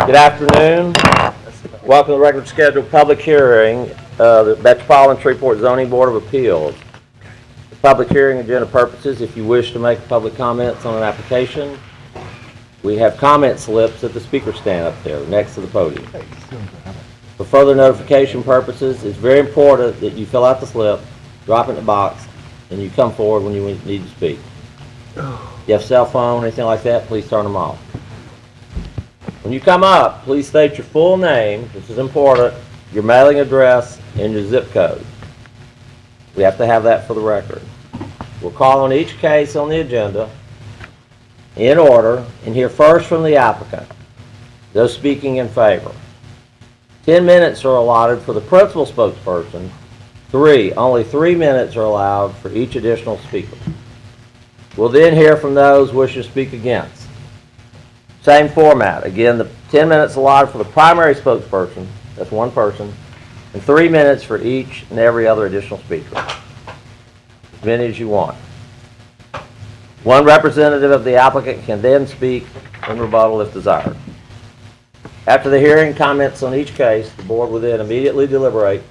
Good afternoon. Welcome to the regular scheduled public hearing of the Metropolitan Shreveport Zoning Board of Appeals. For public hearing agenda purposes, if you wish to make public comments on an application, we have comment slips at the speaker stand up there next to the podium. For further notification purposes, it's very important that you fill out the slip, drop it in the box, and you come forward when you need to speak. If you have a cell phone, anything like that, please turn them off. When you come up, please state your full name, this is important, your mailing address, and your zip code. We have to have that for the record. We'll call on each case on the agenda in order and hear first from the applicant, those speaking in favor. 10 minutes are allotted for the principal spokesperson. Only 3 minutes are allowed for each additional speaker. We'll then hear from those wishing to speak against. Same format. Again, the 10 minutes allotted for the primary spokesperson, that's one person, and 3 minutes for each and every other additional speaker. As many as you want. One representative of the applicant can then speak in rebuttal if desired. After the hearing comments on each case, the board will then immediately deliberate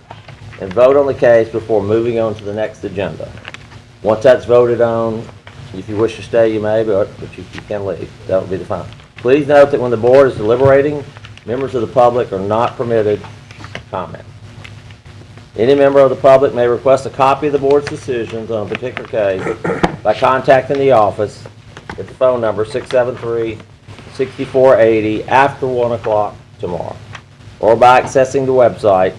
and vote on the case before moving on to the next agenda. Once that's voted on, if you wish to stay, you may, but you can leave. That will be the final. Please note that when the board is deliberating, members of the public are not permitted to comment. Any member of the public may request a copy of the board's decisions on a particular case by contacting the office at the phone number 673-6480 after 1 o'clock tomorrow, or by accessing the website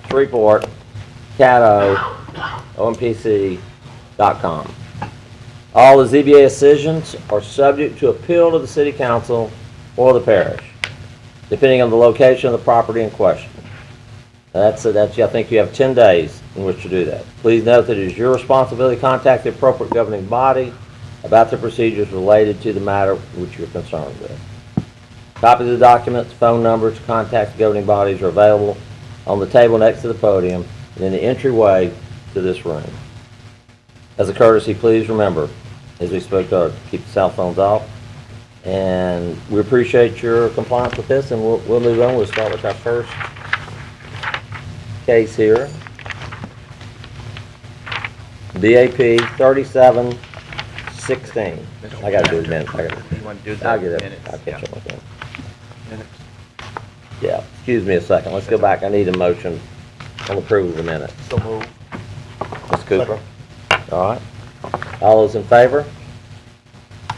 ShreveportCATOMPC.com. All the ZBA decisions are subject to appeal to the City Council or the parish, depending on the location of the property in question. I think you have 10 days in which to do that. Please note that it is your responsibility to contact the appropriate governing body about the procedures related to the matter which you're concerned with. Copies of the documents, phone numbers to contact the governing bodies are available on the table next to the podium and in the entryway to this room. As a courtesy, please remember, as we spoke to, keep the cell phones off. And we appreciate your compliance with this, and we'll move on. We'll start with our first case here. BAP 3716. I got to do the minutes. You want to do that? I'll get it. Minutes. I'll catch up with them. Minutes. Yeah, excuse me a second. Let's go back. I need a motion on approval of the minutes. So move. Ms. Cooper? All right. All those in favor?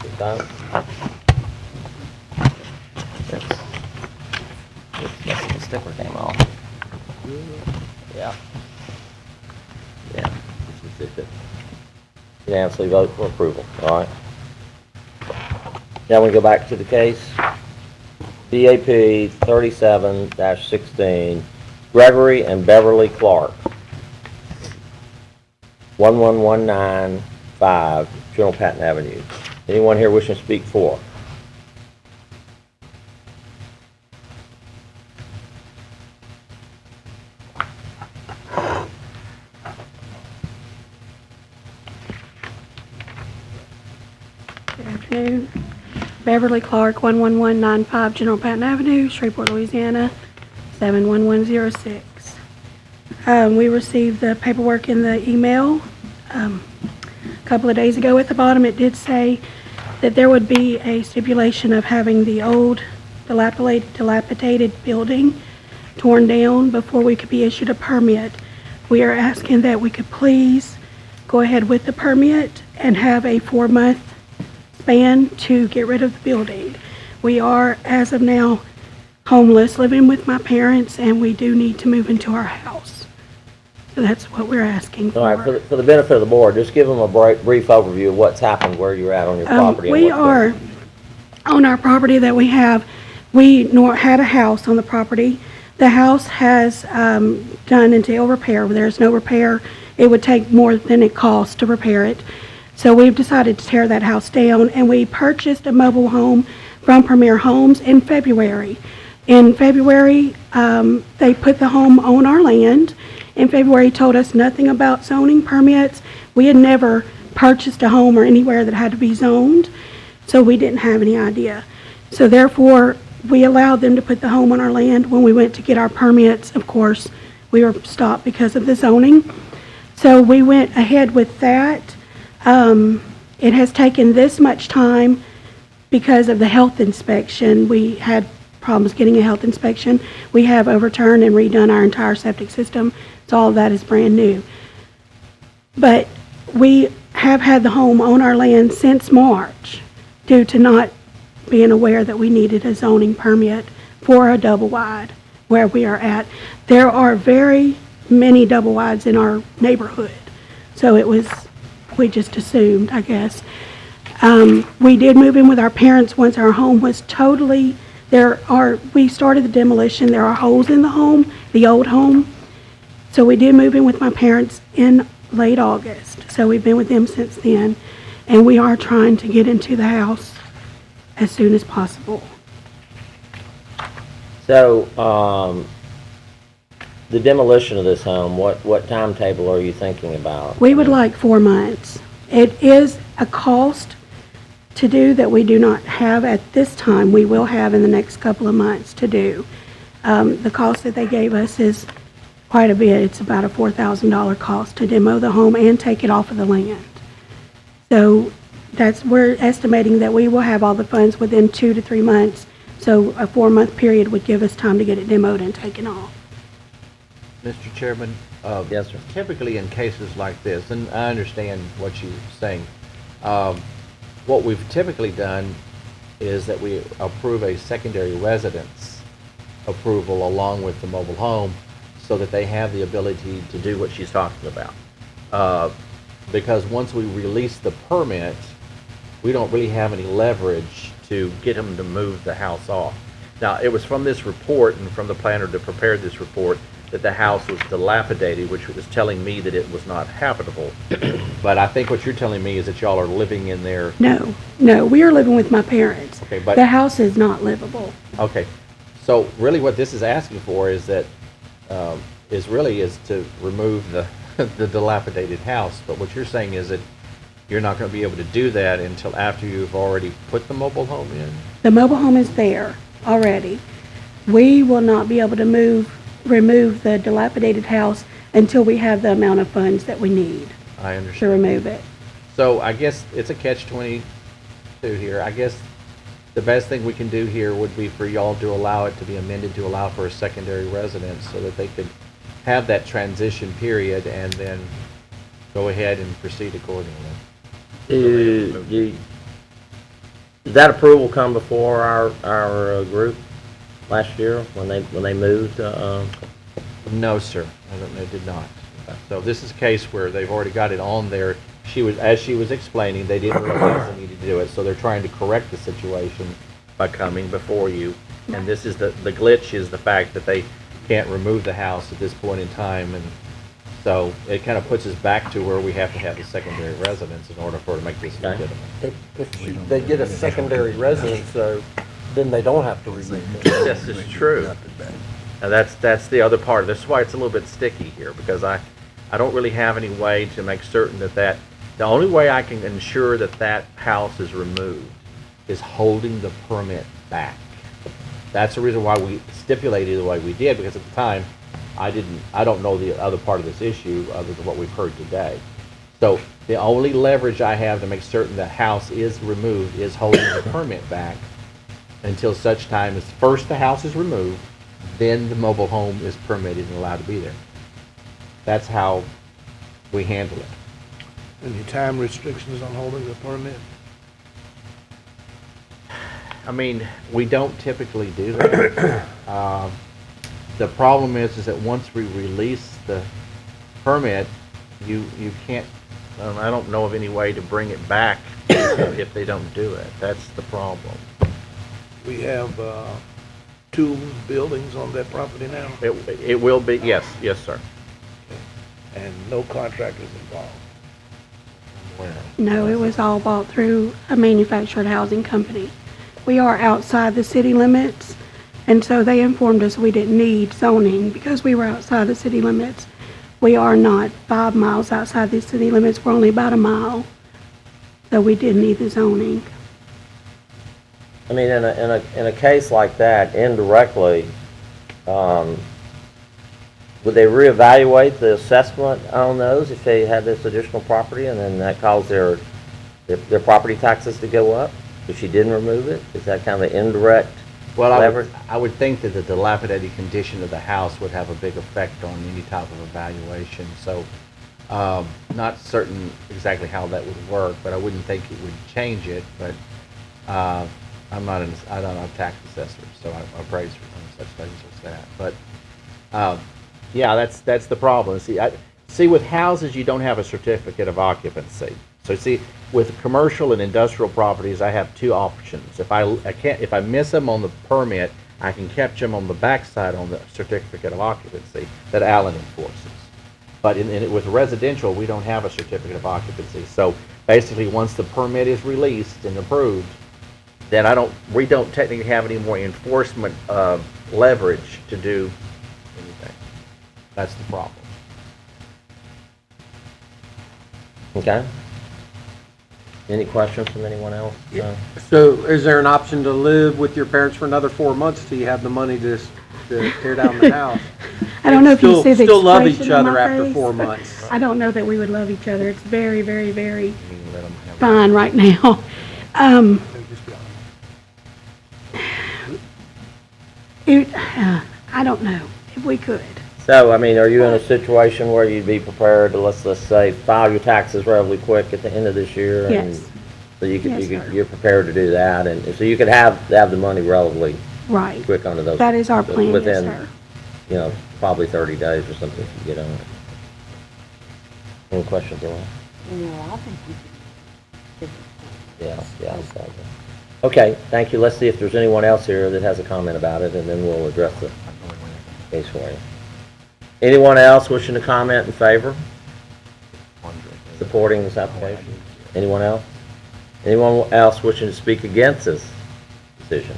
Good time. The sticker came off. Yeah. Yeah. Unanimously vote for approval. All right. Now we go back to the case. BAP 37-16, Gregory and Beverly Clark. 11195 General Patton Avenue. Anyone here wishing to speak for? Good afternoon. Beverly Clark, 11195 General Patton Avenue, Shreveport, Louisiana, 71106. We received the paperwork in the email a couple of days ago. At the bottom, it did say that there would be a stipulation of having the old dilapidated building torn down before we could be issued a permit. We are asking that we could please go ahead with the permit and have a 4-month span to get rid of the building. We are, as of now, homeless, living with my parents, and we do need to move into our house. So that's what we're asking for. All right, for the benefit of the board, just give them a brief overview of what's happened, where you're at on your property. We are on our property that we have. We had a house on the property. The house has done into ill repair. There's no repair. It would take more than it costs to repair it. So we've decided to tear that house down, and we purchased a mobile home from Premier Homes in February. In February, they put the home on our land. In February, told us nothing about zoning permits. We had never purchased a home or anywhere that had to be zoned, so we didn't have any idea. So therefore, we allowed them to put the home on our land. When we went to get our permits, of course, we were stopped because of the zoning. So we went ahead with that. It has taken this much time because of the health inspection. We had problems getting a health inspection. We have overturned and redone our entire septic system, so all of that is brand new. But we have had the home on our land since March due to not being aware that we needed a zoning permit for a double wide where we are at. There are very many double wides in our neighborhood, so we just assumed, I guess. We did move in with our parents once our home was totally, we started the demolition. There are holes in the home, the old home. So we did move in with my parents in late August. So we've been with them since then. And we are trying to get into the house as soon as possible. So, the demolition of this home, what timetable are you thinking about? We would like 4 months. It is a cost to do that we do not have at this time. We will have in the next couple of months to do. The cost that they gave us is quite a bit. It's about a $4,000 cost to demo the home and take it off of the land. So we're estimating that we will have all the funds within 2 to 3 months. So a 4-month period would give us time to get it demoed and taken off. Mr. Chairman? Yes, sir. Typically in cases like this, and I understand what you're saying, what we've typically done is that we approve a secondary residence approval along with the mobile home so that they have the ability to do what she's talking about. Because once we release the permit, we don't really have any leverage to get them to move the house off. Now, it was from this report and from the planner that prepared this report that the house was dilapidated, which was telling me that it was not habitable. But I think what you're telling me is that y'all are living in there. No, we are living with my parents. Okay, but the house is not livable. Okay, so really what this is asking for is that, is to remove the dilapidated house. But what you're saying is that you're not going to be able to do that until after you've already put the mobile home in? The mobile home is there already. We will not be able to remove the dilapidated house until we have the amount of funds that we need I understand. to remove it. So I guess it's a catch-22 here. I guess the best thing we can do here would be for y'all to allow it to be amended to allow for a secondary residence so that they could have that transition period and then go ahead and proceed accordingly. Did that approval come before our group last year when they moved? No, sir. It did not. So this is a case where they've already got it on there. As she was explaining, they didn't realize they needed to do it, so they're trying to correct the situation by coming before you. And this is the glitch is the fact that they can't remove the house at this point in time, and so it kind of puts us back to where we have to have a secondary residence in order for it to make this legitimate. If they get a secondary residence, though, then they don't have to remove it. This is true. And that's the other part. That's why it's a little bit sticky here, because I don't really have any way to make certain that the only way I can ensure that house is removed is holding the permit back. That's the reason why we stipulated the way we did, because at the time, I don't know the other part of this issue other than what we've heard today. So the only leverage I have to make certain the house is removed is holding the permit back until such time as first the house is removed, then the mobile home is permitted and allowed to be there. That's how we handle it. Any time restrictions on holding the permit? I mean, we don't typically do that. The problem is that once we release the permit, you can't, I don't know of any way to bring it back if they don't do it. That's the problem. We have 2 buildings on that property now, It will be, yes, sir. and no contractors involved. No, it was all bought through a manufactured housing company. We are outside the city limits, and so they informed us we didn't need zoning because we were outside the city limits. We are not 5 miles outside the city limits. We're only about a mile, so we did need the zoning. I mean, in a case like that, indirectly, would they reevaluate the assessment on those if they had this additional property, and then that caused their property taxes to go up if she didn't remove it? Is that kind of an indirect Well, leverage? I would think that the dilapidated condition of the house would have a big effect on any type of evaluation. So, not certain exactly how that would work, but I wouldn't think it would change it. But I don't know a tax assessor, so I appraise for such things as that. But yeah, that's the problem. See, with houses, you don't have a certificate of occupancy. So see, with commercial and industrial properties, I have two options. If I miss them on the permit, I can catch them on the backside on the certificate of occupancy that Allen enforces. But with residential, we don't have a certificate of occupancy. So basically, once the permit is released and approved, then we don't technically have any more enforcement leverage to do anything. That's the problem. Okay. Any questions from anyone else? No? So is there an option to live with your parents for another 4 months till you have the money to tear down the house? I don't know if you see the Still love expression each on other my after face. 4 months. I don't know that we would love each other. It's very, very, very You can let them have it. fine right now. I don't know if we could. So, I mean, are you in a situation where you'd be prepared to, let's say, file your taxes relatively quick at the end of this year? and Yes. So Yes, sir. you're prepared to do that, and so you could have the money relatively Right. quick under those. That is our plan, yes, Within, sir. you know, probably 30 days or something if you get on it. Any questions at all? No, I think we could. Yeah, exactly. Okay, thank you. Let's see if there's anyone else here that has a comment about it, and then we'll address the case for you. Anyone else wishing to comment in favor, supporting this application? Anyone else? Anyone else wishing to speak against this decision?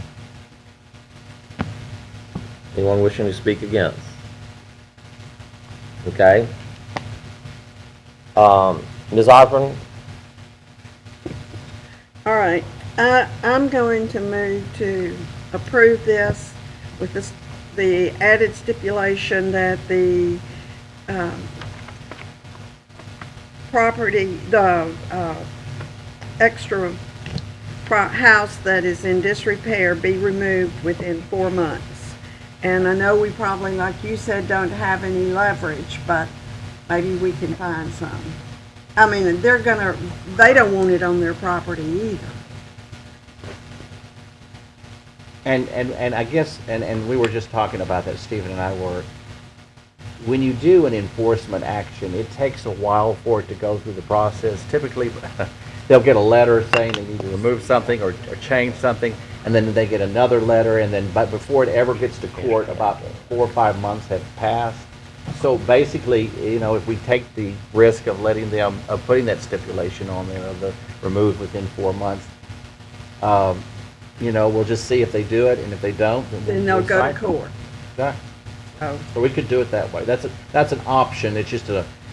Anyone wishing to speak against? Okay. Ms. Osborne? All right, I'm going to move to approve this with the added stipulation that the property, the extra house that is in disrepair be removed within 4 months. And I know we probably, like you said, don't have any leverage, but maybe we can find some. I mean, they don't want it on their property either. And I guess, and we were just talking about that, Stephen and I were, when you do an enforcement action, it takes a while for it to go through the process. Typically, they'll get a letter saying they need to remove something or change something, and then they get another letter, and then, but before it ever gets to court, about 4 or 5 months have passed. So basically, you know, if we take the risk of letting them, of putting that stipulation on there of the removed within 4 months, you know, we'll just see if they do it, and if they don't, Then they'll we'll go to cite them. court. Yeah. Oh. So we could do it that way. That's an option. It's just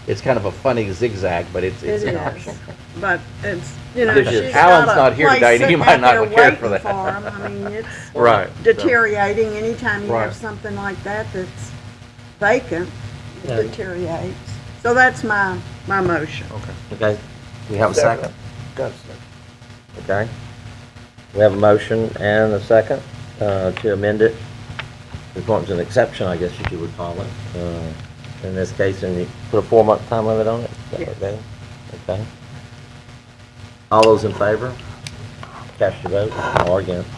it's kind of a funny zigzag, but it's It an is, option. but it's, you know, Because she's Alan's got not a here place today, and he sitting might out not there care for waiting that. for 'em. I mean, it's Right. deteriorating. Anytime you Right. have something like that that's vacant, it Yeah. deteriorates. So that's my motion. Okay. We have a second? Got a second. Okay. We have a motion and a second to amend it. It's an exception, I guess you would call it. In this case, and you put a 4-month time limit on it? Is that Yes. okay? Okay. All those in favor? Cast your vote, or against.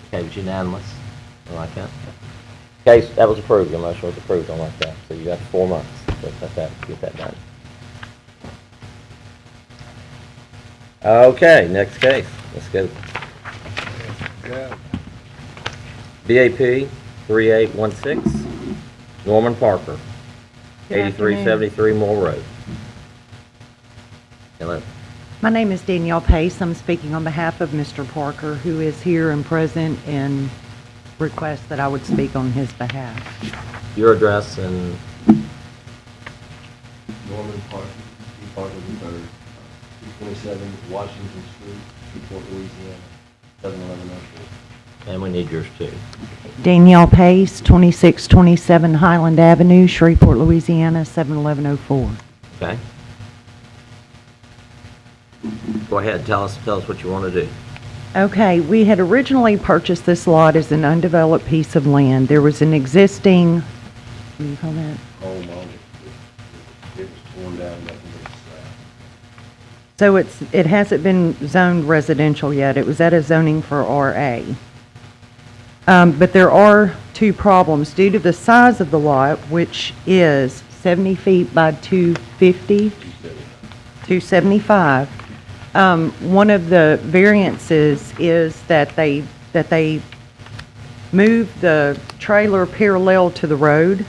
Okay, it was unanimous. I like that. Okay, so that was approved. Your motion was approved. I like that. So you got 4 months. So get that done. Okay, next case. Let's go. Yeah. BAP 3816, Norman Parker, Good afternoon. 8373 Moore Road. Hello. My name is Danielle Pace. I'm speaking on behalf of Mr. Parker, who is here and present and requests that I would speak on his behalf. Your address and... Norman Park, Parker III, 227 Washington Street, Newport, Louisiana, 71104. And we need yours too. Danielle Pace, 2627 Highland Avenue, Shreveport, Louisiana, 71104. Okay? Go ahead, tell us what you want to do. Okay, we had originally purchased this lot as an undeveloped piece of land. There was an existing, what do you call that? Home on it. It was torn down, nothing but slab. So it hasn't been zoned residential yet. It was at a zoning for RA. But there are two problems. Due to the size of the lot, which is 70 feet by 250, 275, one of the variances is that they move the trailer parallel to the road,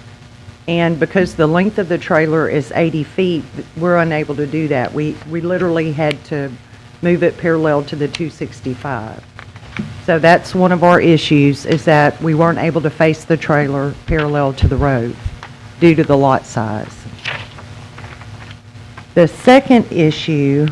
and because the length of the trailer is 80 feet, we're unable to do that. We literally had to move it parallel to the 265. So that's one of our issues, is that we weren't able to face the trailer parallel to the road due to the lot size. The second issue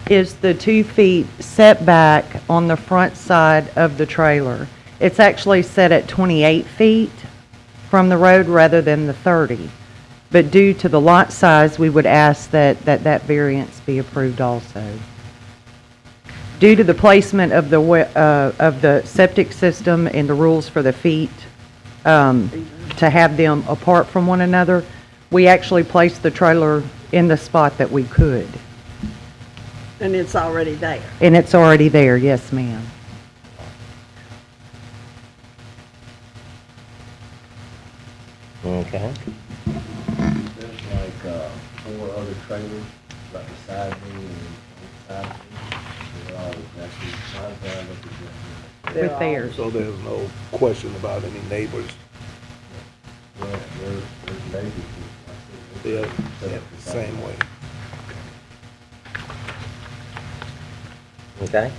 is the 2 feet setback on the front side of the trailer. It's actually set at 28 feet from the road rather than the 30. But due to the lot size, we would ask that variance be approved also. Due to the placement of the septic system and the rules for the feet, to have them apart from one another, we actually placed the trailer in the spot that we could. And it's already there. And it's already there, yes, ma'am. Okay. There's like 4 other trailers right beside me and beside me. They're all exactly, mine's lined up exactly. With theirs. So there's no question about any neighbors. Well, there's neighbors. They're the same way. Okay?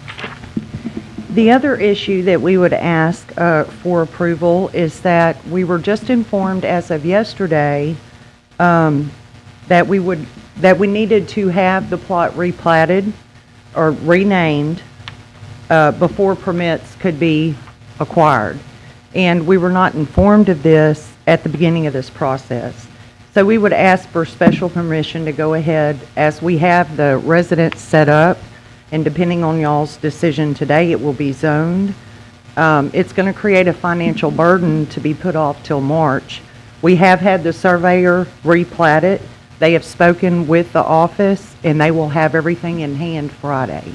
The other issue that we would ask for approval is that we were just informed as of yesterday that we needed to have the plot replatted or renamed before permits could be acquired. And we were not informed of this at the beginning of this process. So we would ask for special permission to go ahead, as we have the residence set up, and depending on y'all's decision today, it will be zoned. It's going to create a financial burden to be put off till March. We have had the surveyor replat it. They have spoken with the office, and they will have everything in hand Friday.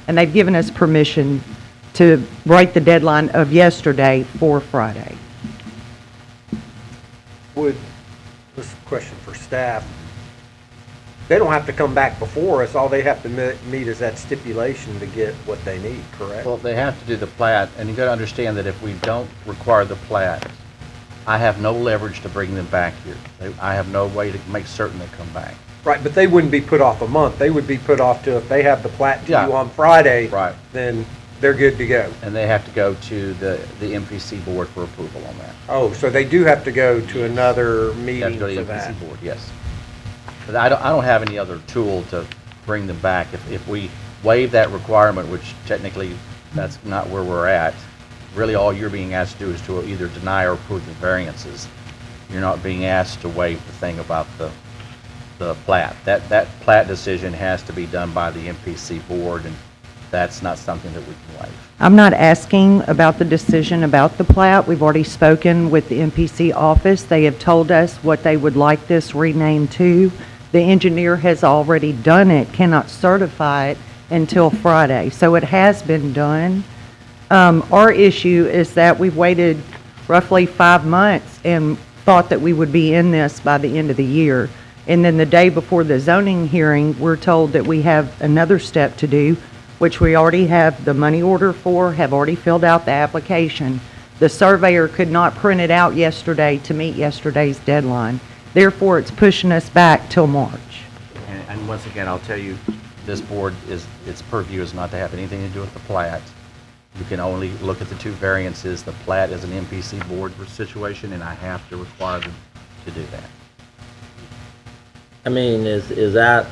And they've given us permission to write the deadline of yesterday for Friday. This is a question for staff. They don't have to come back before us. All they have to meet is that stipulation to get what they need, correct? Well, they have to do the plat, and you got to understand that if we don't require the plat, I have no leverage to bring them back here. I have no way to make certain they come back. Right, but they wouldn't be put off a month. They would be put off to, if they have the plat to Yeah. you on Friday, Right. then they're good to go. And they have to go to the MPC board for approval on that. Oh, so they do have to go to another They have meeting to go to for the that. MPC board, yes. But I don't have any other tool to bring them back. If we waive that requirement, which technically that's not where we're at, really all you're being asked to do is to either deny or approve the variances. You're not being asked to waive the thing about the plat. That plat decision has to be done by the MPC board, and that's not something that we can waive. I'm not asking about the decision about the plat. We've already spoken with the MPC office. They have told us what they would like this renamed to. The engineer has already done it, cannot certify it until Friday. So it has been done. Our issue is that we've waited roughly 5 months and thought that we would be in this by the end of the year. And then the day before the zoning hearing, we're told that we have another step to do, which we already have the money order for, have already filled out the application. The surveyor could not print it out yesterday to meet yesterday's deadline. Therefore, it's pushing us back till March. And once again, I'll tell you, this board its purview is not to have anything to do with the plat. You can only look at the 2 variances. The plat is an MPC board situation, and I have to require them to do that. I mean, is that,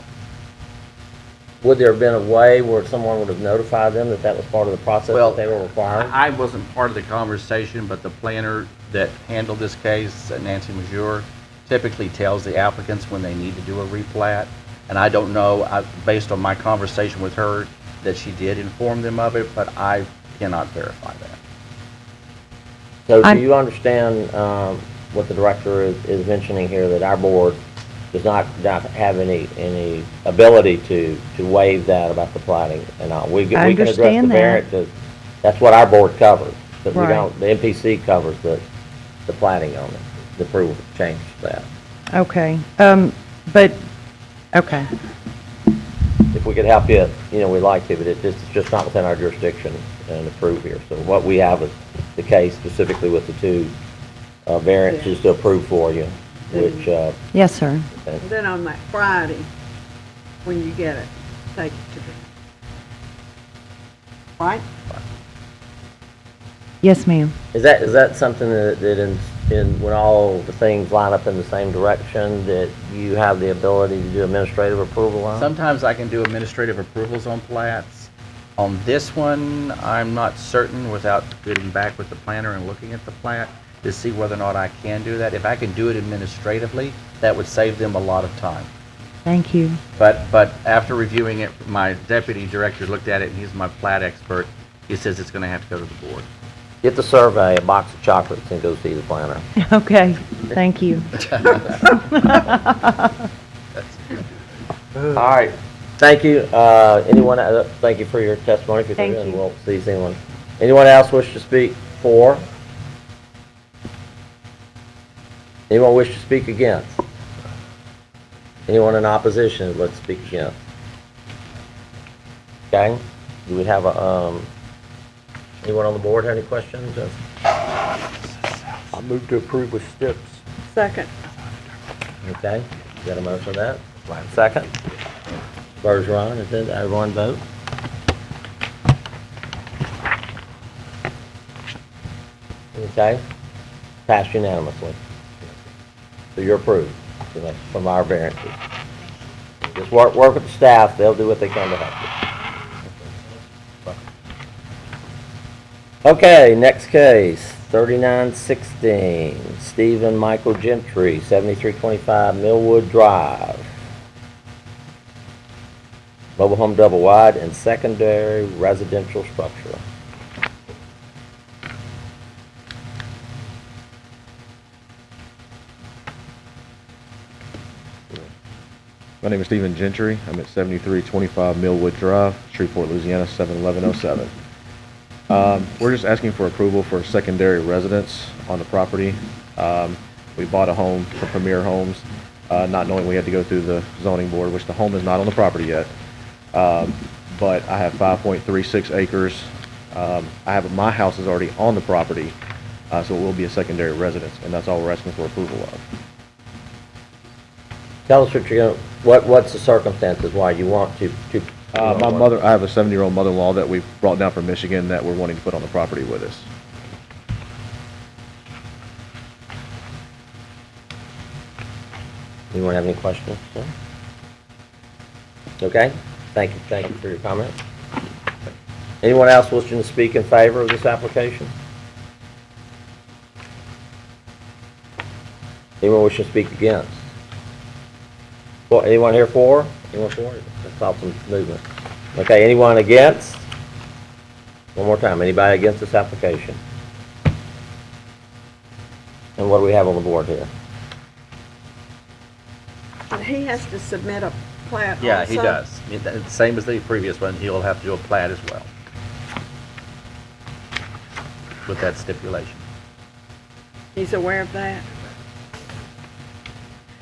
would there have been a way where someone would have notified them that that was part of the process Well, that they were requiring? I wasn't part of the conversation, but the planner that handled this case, Nancy Major, typically tells the applicants when they need to do a replat. And I don't know, based on my conversation with her, that she did inform them of it, but I cannot verify that. So I'm- do you understand what the director is mentioning here, that our board does not have any ability to waive that about the plating and all? We can address the understand that. variance, that's what our board covers, but we Right. don't, the MPC covers the plating on it, the approval to change that. Okay, but, okay, If we could help you, we'd like to, but it's just not within our jurisdiction and approve here. So what we have is the case specifically with the two variances to approve for you, which, yes, sir. And then on that Friday, when you get it, take it to them. Right? Yes, ma'am. is that something that when all the things line up in the same direction, that you have the ability to do administrative approval on? Sometimes I can do administrative approvals on plats. On this one, I'm not certain without getting back with the planner and looking at the plat to see whether or not I can do that. If I can do it administratively, that would save them a lot of time. Thank you. But after reviewing it, my deputy director looked at it, and he's my plat expert. He says it's going to have to go to the board. Get the survey, a box of chocolates, and go see the planner. Okay, thank you. All right, thank you. Anyone, thank you for your testimony, Thank and you. we'll see anyone. Anyone else wish to speak for? Anyone wish to speak against? Anyone in opposition, let's speak against. Okay, do we have anyone on the board have any questions? I move to approve with steps. Second. Okay, you got a motion on that? Second? Bergeron, is it, everyone vote? Okay, passed unanimously. So you're approved from our variances. Just work with the staff, they'll do what they can to help you. Okay, next case, 3916, Stephen Michael Gentry, 7325 Millwood Drive. Mobile home double wide and secondary residential structure. My name is Stephen Gentry. I'm at 7325 Millwood Drive, Shreveport, Louisiana, 71107. We're just asking for approval for a secondary residence on the property. We bought a home from Premier Homes, not knowing we had to go through the zoning board, which the home is not on the property yet. But I have 5.36 acres. My house is already on the property, so it will be a secondary residence, and that's all we're asking for approval of. Tell us what's the circumstances why you want to I have a 70-year-old mother-in-law that we brought down from Michigan that we're wanting to put on the property with us. Anyone have any questions? sir? Okay, thank you for your comment. Anyone else wishing to speak in favor of this application? Anyone wishing to speak against? Well, anyone here for? Anyone for? I saw some movement. Okay, anyone against? One more time, anybody against this application? And what do we have on the board here? He has to submit a plat Yeah, he also? does. Same as the previous one, he'll have to do a plat as well. With that stipulation. He's aware of that?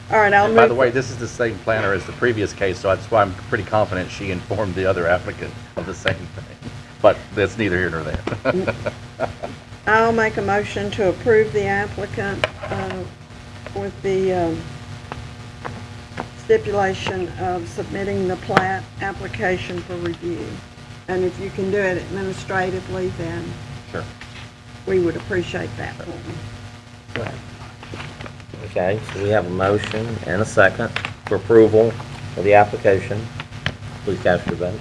All right, I'll And move. by the way, this is the same planner as the previous case, so that's why I'm pretty confident she informed the other applicant of the same thing. But that's neither here nor there. I'll make a motion to approve the applicant with the stipulation of submitting the plat application for review. And if you can do it administratively, then Sure. we would appreciate that for me. Okay, so we have a motion and a second. for approval of the application. Please cast your vote.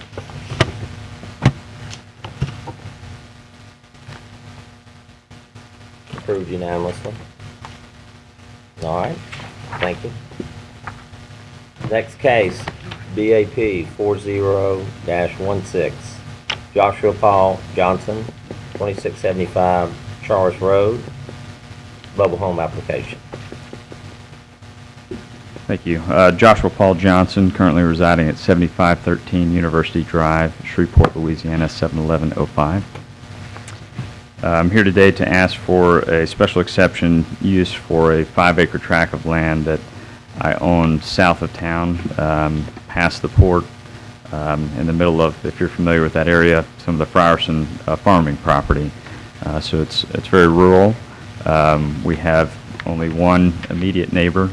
Approved unanimously. All right, thank you. Next case, BAP 40-16, Joshua Paul Johnson, 2675 Charles Road, mobile home application. Thank you. Joshua Paul Johnson, currently residing at 7513 University Drive, Shreveport, Louisiana, 71105. I'm here today to ask for a special exception use for a 5-acre tract of land that I own south of town, past the port, in the middle of, if you're familiar with that area, some of the Frierson farming property. So it's very rural. We have only one immediate neighbor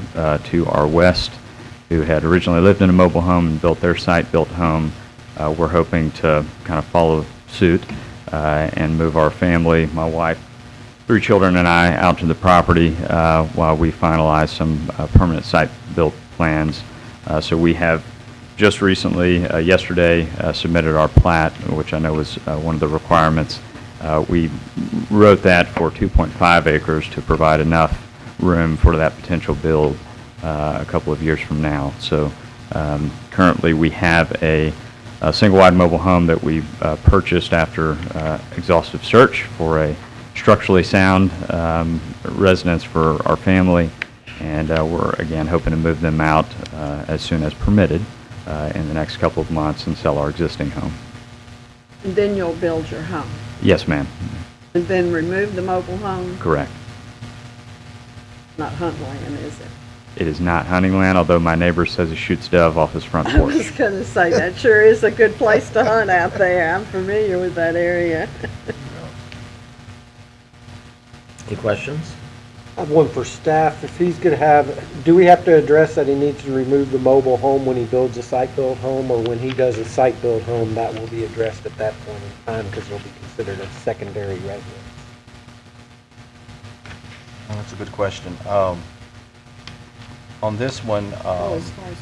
to our west who had originally lived in a mobile home and built their site-built home. We're hoping to kind of follow suit and move our family, my wife, 3 children and I, out to the property while we finalize some permanent site-built plans. So we have just recently, yesterday, submitted our plat, which I know was one of the requirements. We wrote that for 2.5 acres to provide enough room for that potential build a couple of years from now. So currently we have a single-wide mobile home that we purchased after exhaustive search for a structurally sound residence for our family, and we're again hoping to move them out as soon as permitted in the next couple of months and sell our existing home. And then you'll build your home. Yes, ma'am. And then remove the mobile home? Correct. Not hunt land, is it? It is not hunting land, although my neighbor says he shoots dove off his front I porch. was going to say, that sure is a good place to hunt out there. I'm familiar with that area. Any questions? I have one for staff. If he's gonna have, do we have to address that he needs to remove the mobile home when he builds a site-built home, or when he does a site-built home, that will be addressed at that point in time, because it'll be considered a secondary residence? Well, that's a good question. On this one, Oh, as far as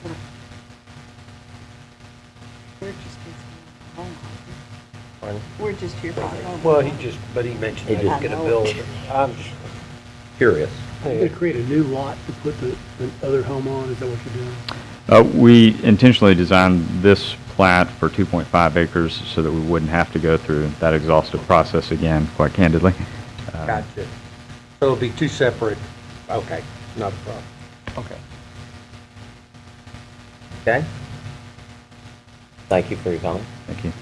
we know. We're just considering home. Pardon? We're just here for the home. Well, but he mentioned He that just- he's gonna build. I'm just, Curious. You're going to create a new lot to put the other home on, is that what you're doing? We intentionally designed this plat for 2.5 acres so that we wouldn't have to go through that exhaustive process again, quite candidly. gotcha. So it'll be two separate, okay, not a problem. okay. Okay? Thank you for your comment. Thank you.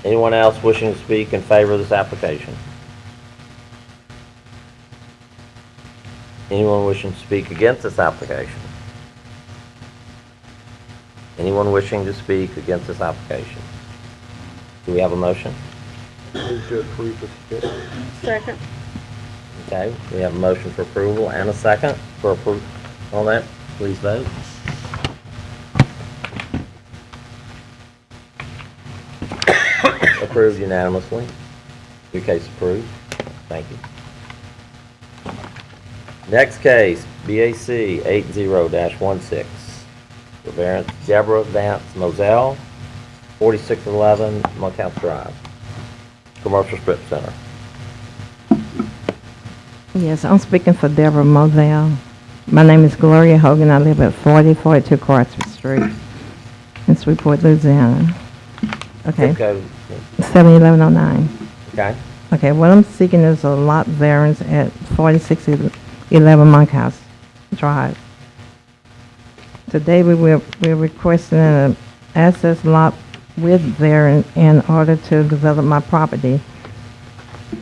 Anyone else wishing to speak in favor of this application? Anyone wishing to speak against this application? Anyone wishing to speak against this application? Do we have a motion? Move to approve with this. Second. Okay, we have a motion for approval and a second for approval on that. Please vote. Approved unanimously. Your case approved. Thank you. Next case, BAC 80-16. For variance, Deborah Vance Moselle, 4611 Monkhouse Drive, Commercial Strip Center. Yes, I'm speaking for Deborah Moselle. My name is Gloria Hogan. I live at 4042 Carter Street in Shreveport, Louisiana. Okay, Zip code, 71109. okay? Okay, what I'm seeking is a lot variance at 4611 Monkhouse Drive. Today we're requesting an access lot with variance in order to develop my property.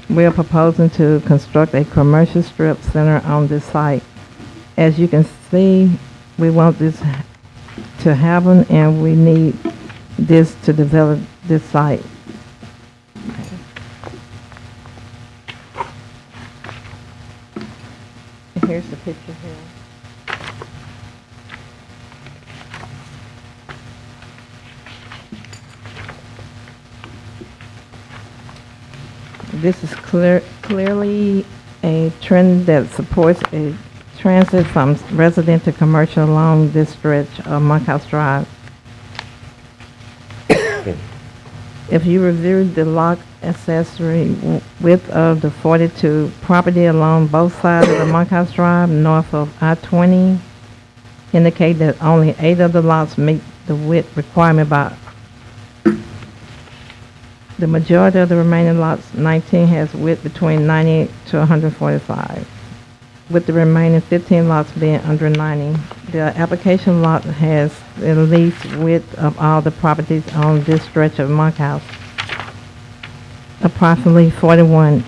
We are proposing to construct a commercial strip center on this site. As you can see, we want this to happen, and we need this to develop this site. Here's the picture here. This is clearly a trend that supports a transit from resident to commercial along this stretch of Monkhouse Drive. If you reviewed the lot accessory width of the 42 property along both sides of the Monkhouse Drive north of I-20, indicate that only 8 of the lots meet the width requirement by the majority of the remaining lots, 19, has width between 98 to 145, with the remaining 15 lots being under 90. The application lot has the least width of all the properties on this stretch of Monkhouse, approximately 41.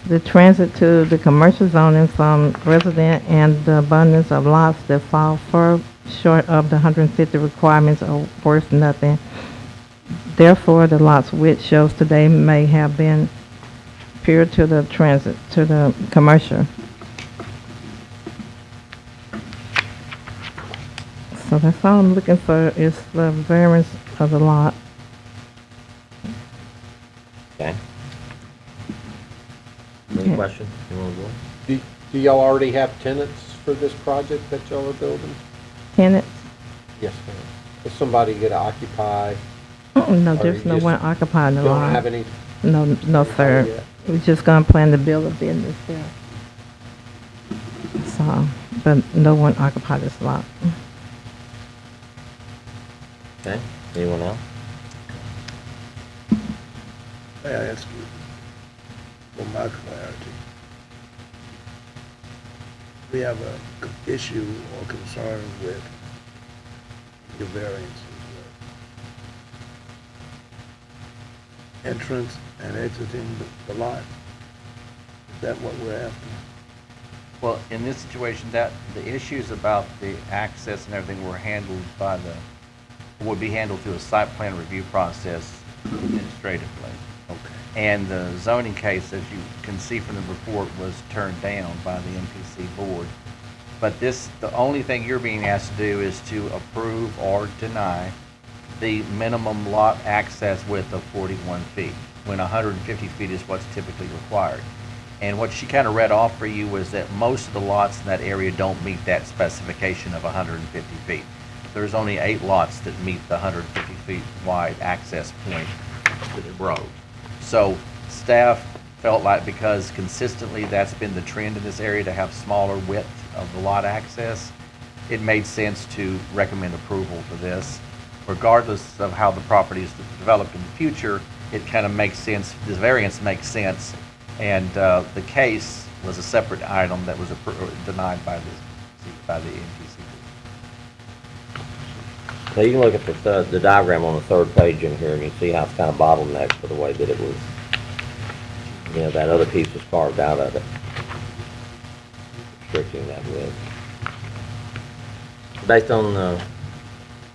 The transit to the commercial zoning from resident and the abundance of lots that fall far short of the 150 requirements are worth nothing. Therefore, the lot's width shows today may have been pure to the transit, to the commercial. So that's all I'm looking for is the variance of the lot. Okay. Any Yeah. questions? You want to go? Do y'all already have tenants for this project that y'all are building? Tenants? Yes, ma'am. Is somebody gonna occupy? Oh, no, Or there's you no just one occupying the lot. Don't have any? No, sir. yet? We're just gonna plan to build a business there. So, but no one occupy this lot. Okay. Anyone else? May I ask you, for my clarity, we have a issue or concern with your variances, entrance and exiting the lot? Is that what we're after? Well, in this situation, that the issues about the access and everything were handled by would be handled through a site plan review process administratively. Okay. And the zoning case, as you can see from the report, was turned down by the MPC board. But the only thing you're being asked to do is to approve or deny the minimum lot access width of 41 feet, when 150 feet is what's typically required. And what she kind of read off for you was that most of the lots in that area don't meet that specification of 150 feet. There's only 8 lots that meet the 150 feet wide access point to the road. So staff felt like because consistently that's been the trend in this area to have smaller width of the lot access, it made sense to recommend approval for this. Regardless of how the property is developed in the future, it kind of makes sense, this variance makes sense, and the case was a separate item that was denied by the MPC. So you can look at the diagram on the third page in here, and you see how it's kind of bottlenecked for the way that it was, you know, that other piece was carved out of it, restricting that width. Based on,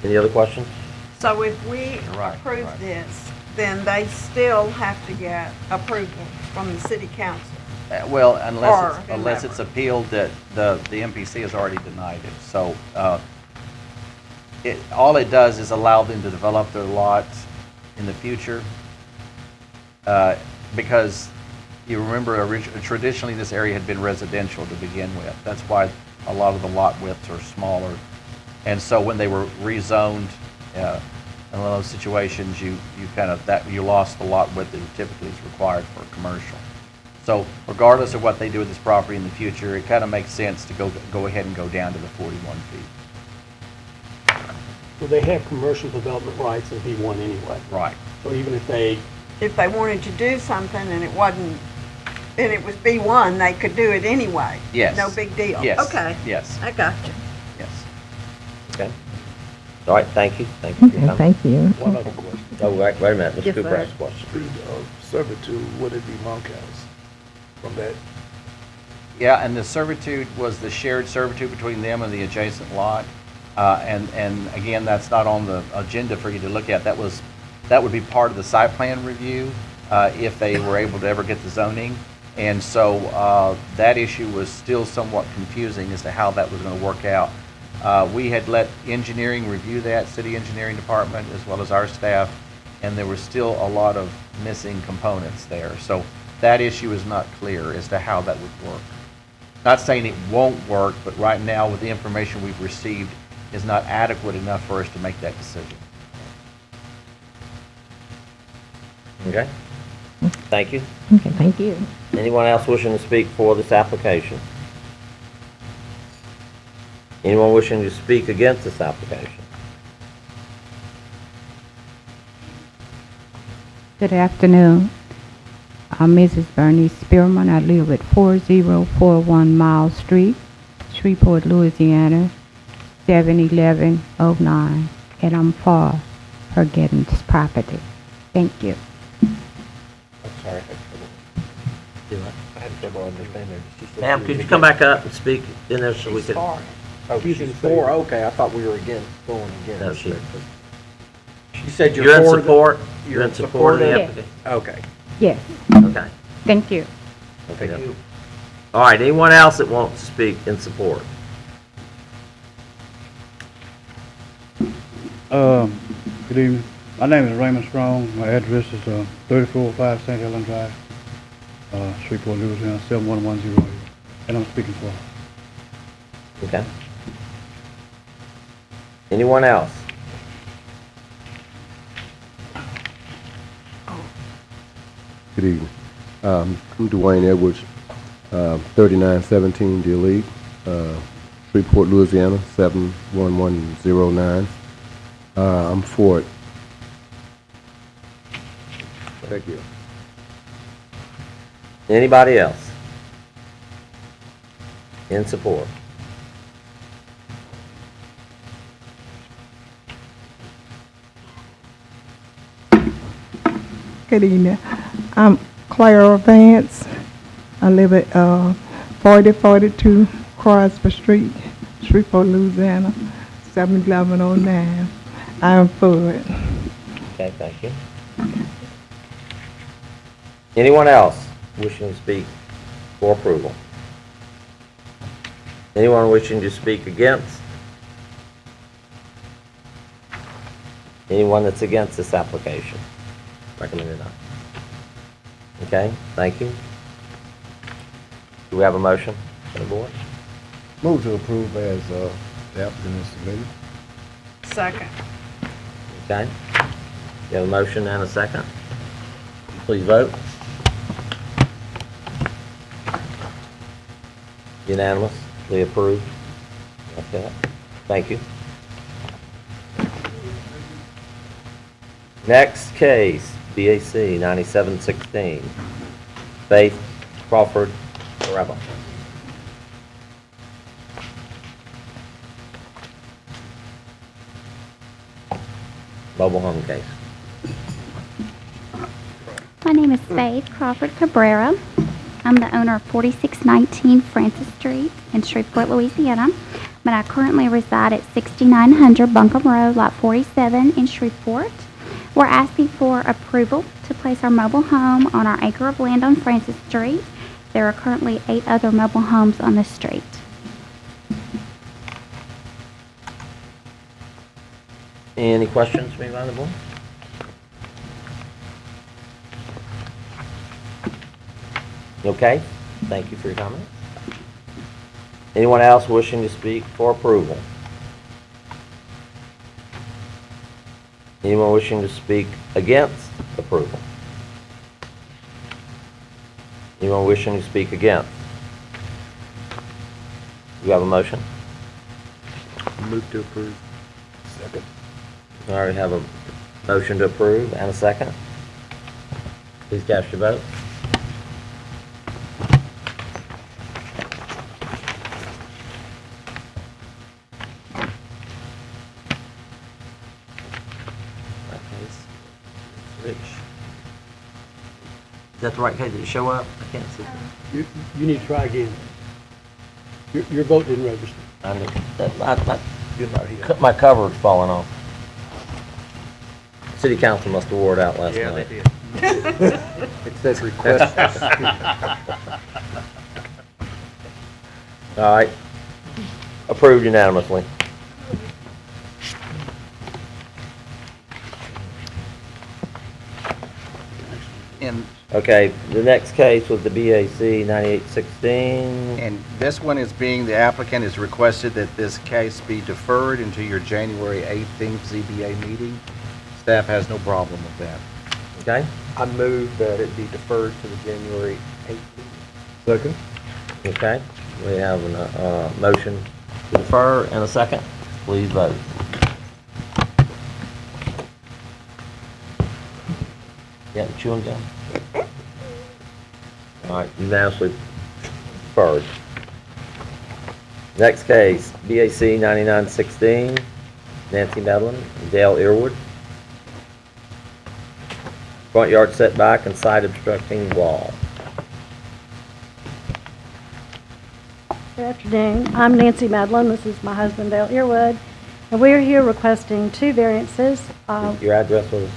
any other questions? So if we Right, approve right. this, then they still have to get approval from the city council. Well, Or unless it's whomever. appealed, that the MPC has already denied it. So all it does is allow them to develop their lots in the future. Because you remember traditionally this area had been residential to begin with. That's why a lot of the lot widths are smaller. And so when they were rezoned, in one of those situations, you lost the lot width that typically is required for commercial. So regardless of what they do with this property in the future, it kind of makes sense to go ahead and go down to the 41 feet. Well, they have commercial development rights in B1 anyway. Right. So even if they, If they wanted to do something and it wasn't, and it was B1, they could do it anyway. Yes. No big deal. Yes. Okay. Yes. I got you. Yes. Okay. All right, thank you. Thank you for your Okay, time. thank you. One other question. Oh, wait a minute, Mr. Yes, Cooper sir. has a question. Street of servitude, would it be Monkhouse from that? Yeah, and the servitude was the shared servitude between them and the adjacent lot. And again, that's not on the agenda for you to look at. That would be part of the site plan review if they were able to ever get the zoning. And so that issue was still somewhat confusing as to how that was going to work out. We had let engineering review that, city engineering department, as well as our staff, and there was still a lot of missing components there. So that issue is not clear as to how that would work. not saying it won't work, but right now with the information we've received is not adequate enough for us to make that decision. Okay? Thank you. Okay, thank you. Anyone else wishing to speak for this application? Anyone wishing to speak against this application? Good afternoon. I'm Mrs. Bernice Spearman. I live at 4041 Miles Street, Shreveport, Louisiana, 71109, and I'm for her getting this property. Thank you. I'm sorry. I had trouble understanding. She said Ma'am, she could was you come against- back up and speak in there so we She's could? for. Oh, she's for, okay, I thought we were against, going against. No, she, She said you're in for the- support? You're in support of the Yes. application? Okay. Yes, Okay. thank you. Okay. Thank you. All right, anyone else that wants to speak in support? Good evening. My name is Raymond Strong. My address is 3405 St. Helen Drive, Shreveport, Louisiana, 71108. And I'm speaking for her. Okay. Anyone else? Good evening. I'm Dwayne Edwards, 3917 Deer League, Shreveport, Louisiana, 71109. I'm for it. Thank you. Anybody else? In support? Good evening. I'm Clara Vance. I live at 4042 Crosby Street, Shreveport, Louisiana, 71109. I'm for it. Okay, thank you. Anyone else wishing to speak for approval? Anyone wishing to speak against? Anyone that's against this application? Recommended not. Okay, thank you. Do we have a motion for the board? Move to approve as the applicant is submitted. Second. Okay. You have a motion and a second. Please vote. Unanimously approved. Okay. Thank you. Next case, BAC 9716. Faith Crawford Forever. Mobile home case. My name is Faith Crawford Cabrera. I'm the owner of 4619 Francis Street in Shreveport, Louisiana, but I currently reside at 6900 Buncombe Road, Lot 47 in Shreveport. We're asking for approval to place our mobile home on our acre of land on Francis Street. There are currently 8 other mobile homes on the street. Any questions for me by the board? Okay, thank you for your comment. Anyone else wishing to speak for approval? Anyone wishing to speak against approval? Anyone wishing to speak against? Do you have a motion? Move to approve. Second. I already have a motion to approve and a second. Please cast your vote. Rich. Is that the right case? Did it show up? I can't see. You need to try again. Your vote didn't register. I knew, my cover's falling off. City council must have wore it out last night. did. It says request. All right. Approved unanimously. And Okay, the next case was the BAC 9816. And this one is being, the applicant has requested that this case be deferred into your January 18th ZBA meeting. Staff has no problem with that. Okay? I move that it be deferred to the January 8th. Second? Okay, we have a motion to defer and a second. Please vote. Yeah, chewing gum. All right, unanimously deferred. Next case, BAC 9916, Nancy Medlin, Dale Earwood. Front yard setback and side obstructing wall. Good afternoon. I'm Nancy Medlin. This is my husband, Dale Earwood. And we are here requesting two variances. Your address was?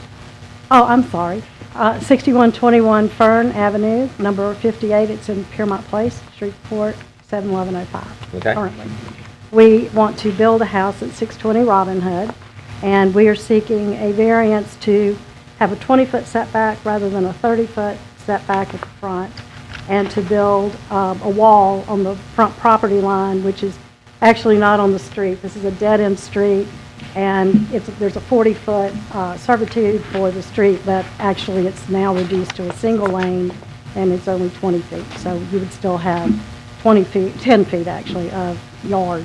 I'm sorry. 6121 Fern Avenue, number 58. It's in Piermont Place, Shreveport, 71105. Okay. Currently. We want to build a house at 620 Robin Hood, and we are seeking a variance to have a 20-foot setback rather than a 30-foot setback at the front, and to build a wall on the front property line, which is actually not on the street. This is a dead-end street, and there's a 40-foot servitude for the street, but actually it's now reduced to a single lane, and it's only 20 feet. So you would still have 20 feet, 10 feet actually, of yard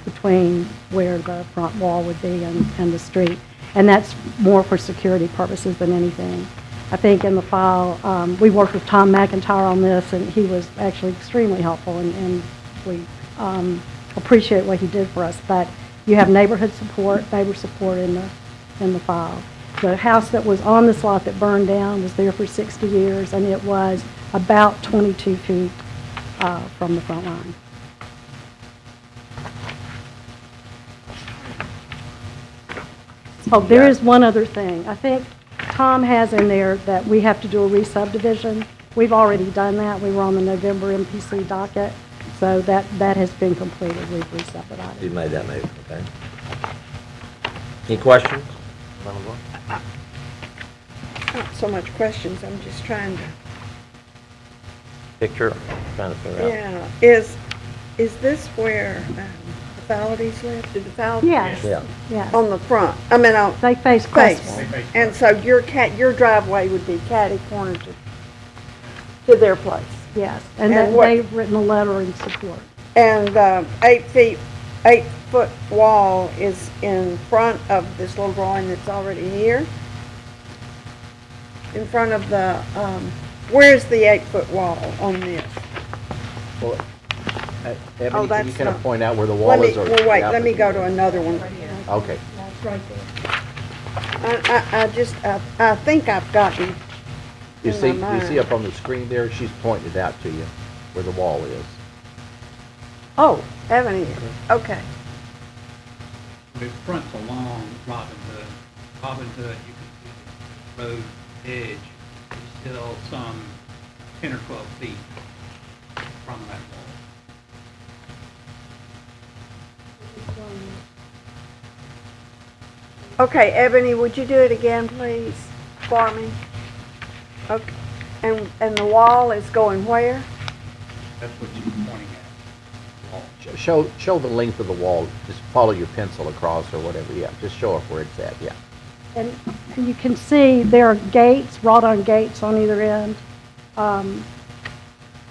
between where the front wall would be and the street. And that's more for security purposes than anything. I think in the file, we worked with Tom McIntyre on this, and he was actually extremely helpful, and we appreciate what he did for us. But you have neighbor support in the file. The house that was on this lot that burned down was there for 60 years, and it was about 22 feet from the front line. Oh, there is one other thing. I think Tom has in there that we have to do a re-subdivision. We've already done that. We were on the November MPC docket, so that has been completed. We've re-subdivided. You made that move, okay. Any questions? Not so much questions, I'm just trying to, Picture, trying to figure out. yeah. Is this where the Faladies live? Do the Faladies? Yes, Yeah. yes. On the front, I mean, on They face face. Crestwell. And so your driveway would be catty corner to their place. Yes, and And what- they've written a letter in support. And 8-foot wall is in front of this little drawing that's already here. In front of the, where's the 8-foot wall on this? Well, Oh, Ebony, can you that's kind of not- point out where the Let wall me, is? Or well, wait, the let me go to applicant- another one. Okay. That's right there. I think I've gotten You in see, my you see mind. up on the screen there, she's pointing it out to you, where the wall is. Oh, Ebony, okay. The front's along Robin Hood. Robin Hood, you can see the road edge is still some 10 or 12 feet from that wall. Okay, Ebony, would you do it again, please, for me? Okay, and the wall is going where? That's what you're pointing at. Wall. Show the length of the wall, just follow your pencil across or whatever, yeah, just show us where it's at, yeah. And you can see there are gates, wrought-on gates on either end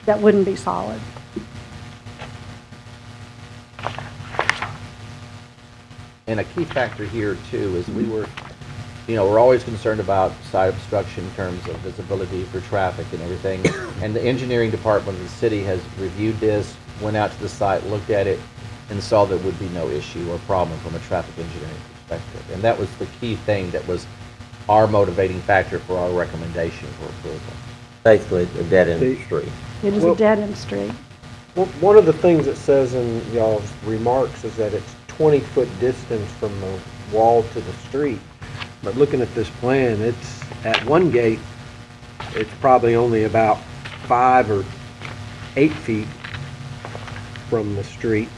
that wouldn't be solid. And a key factor here too is we're always concerned about side obstruction in terms of visibility for traffic and everything. And the engineering department of the city has reviewed this, went out to the site, looked at it, and saw there would be no issue or problem from a traffic engineering perspective. And that was the key thing that was our motivating factor for our recommendation for approval. Basically, a dead-end street. It is Well- a dead-end street. Well, one of the things it says in y'all's remarks is that it's 20-foot distance from the wall to the street. But looking at this plan, it's, at one gate, it's probably only about 5 or 8 feet from the street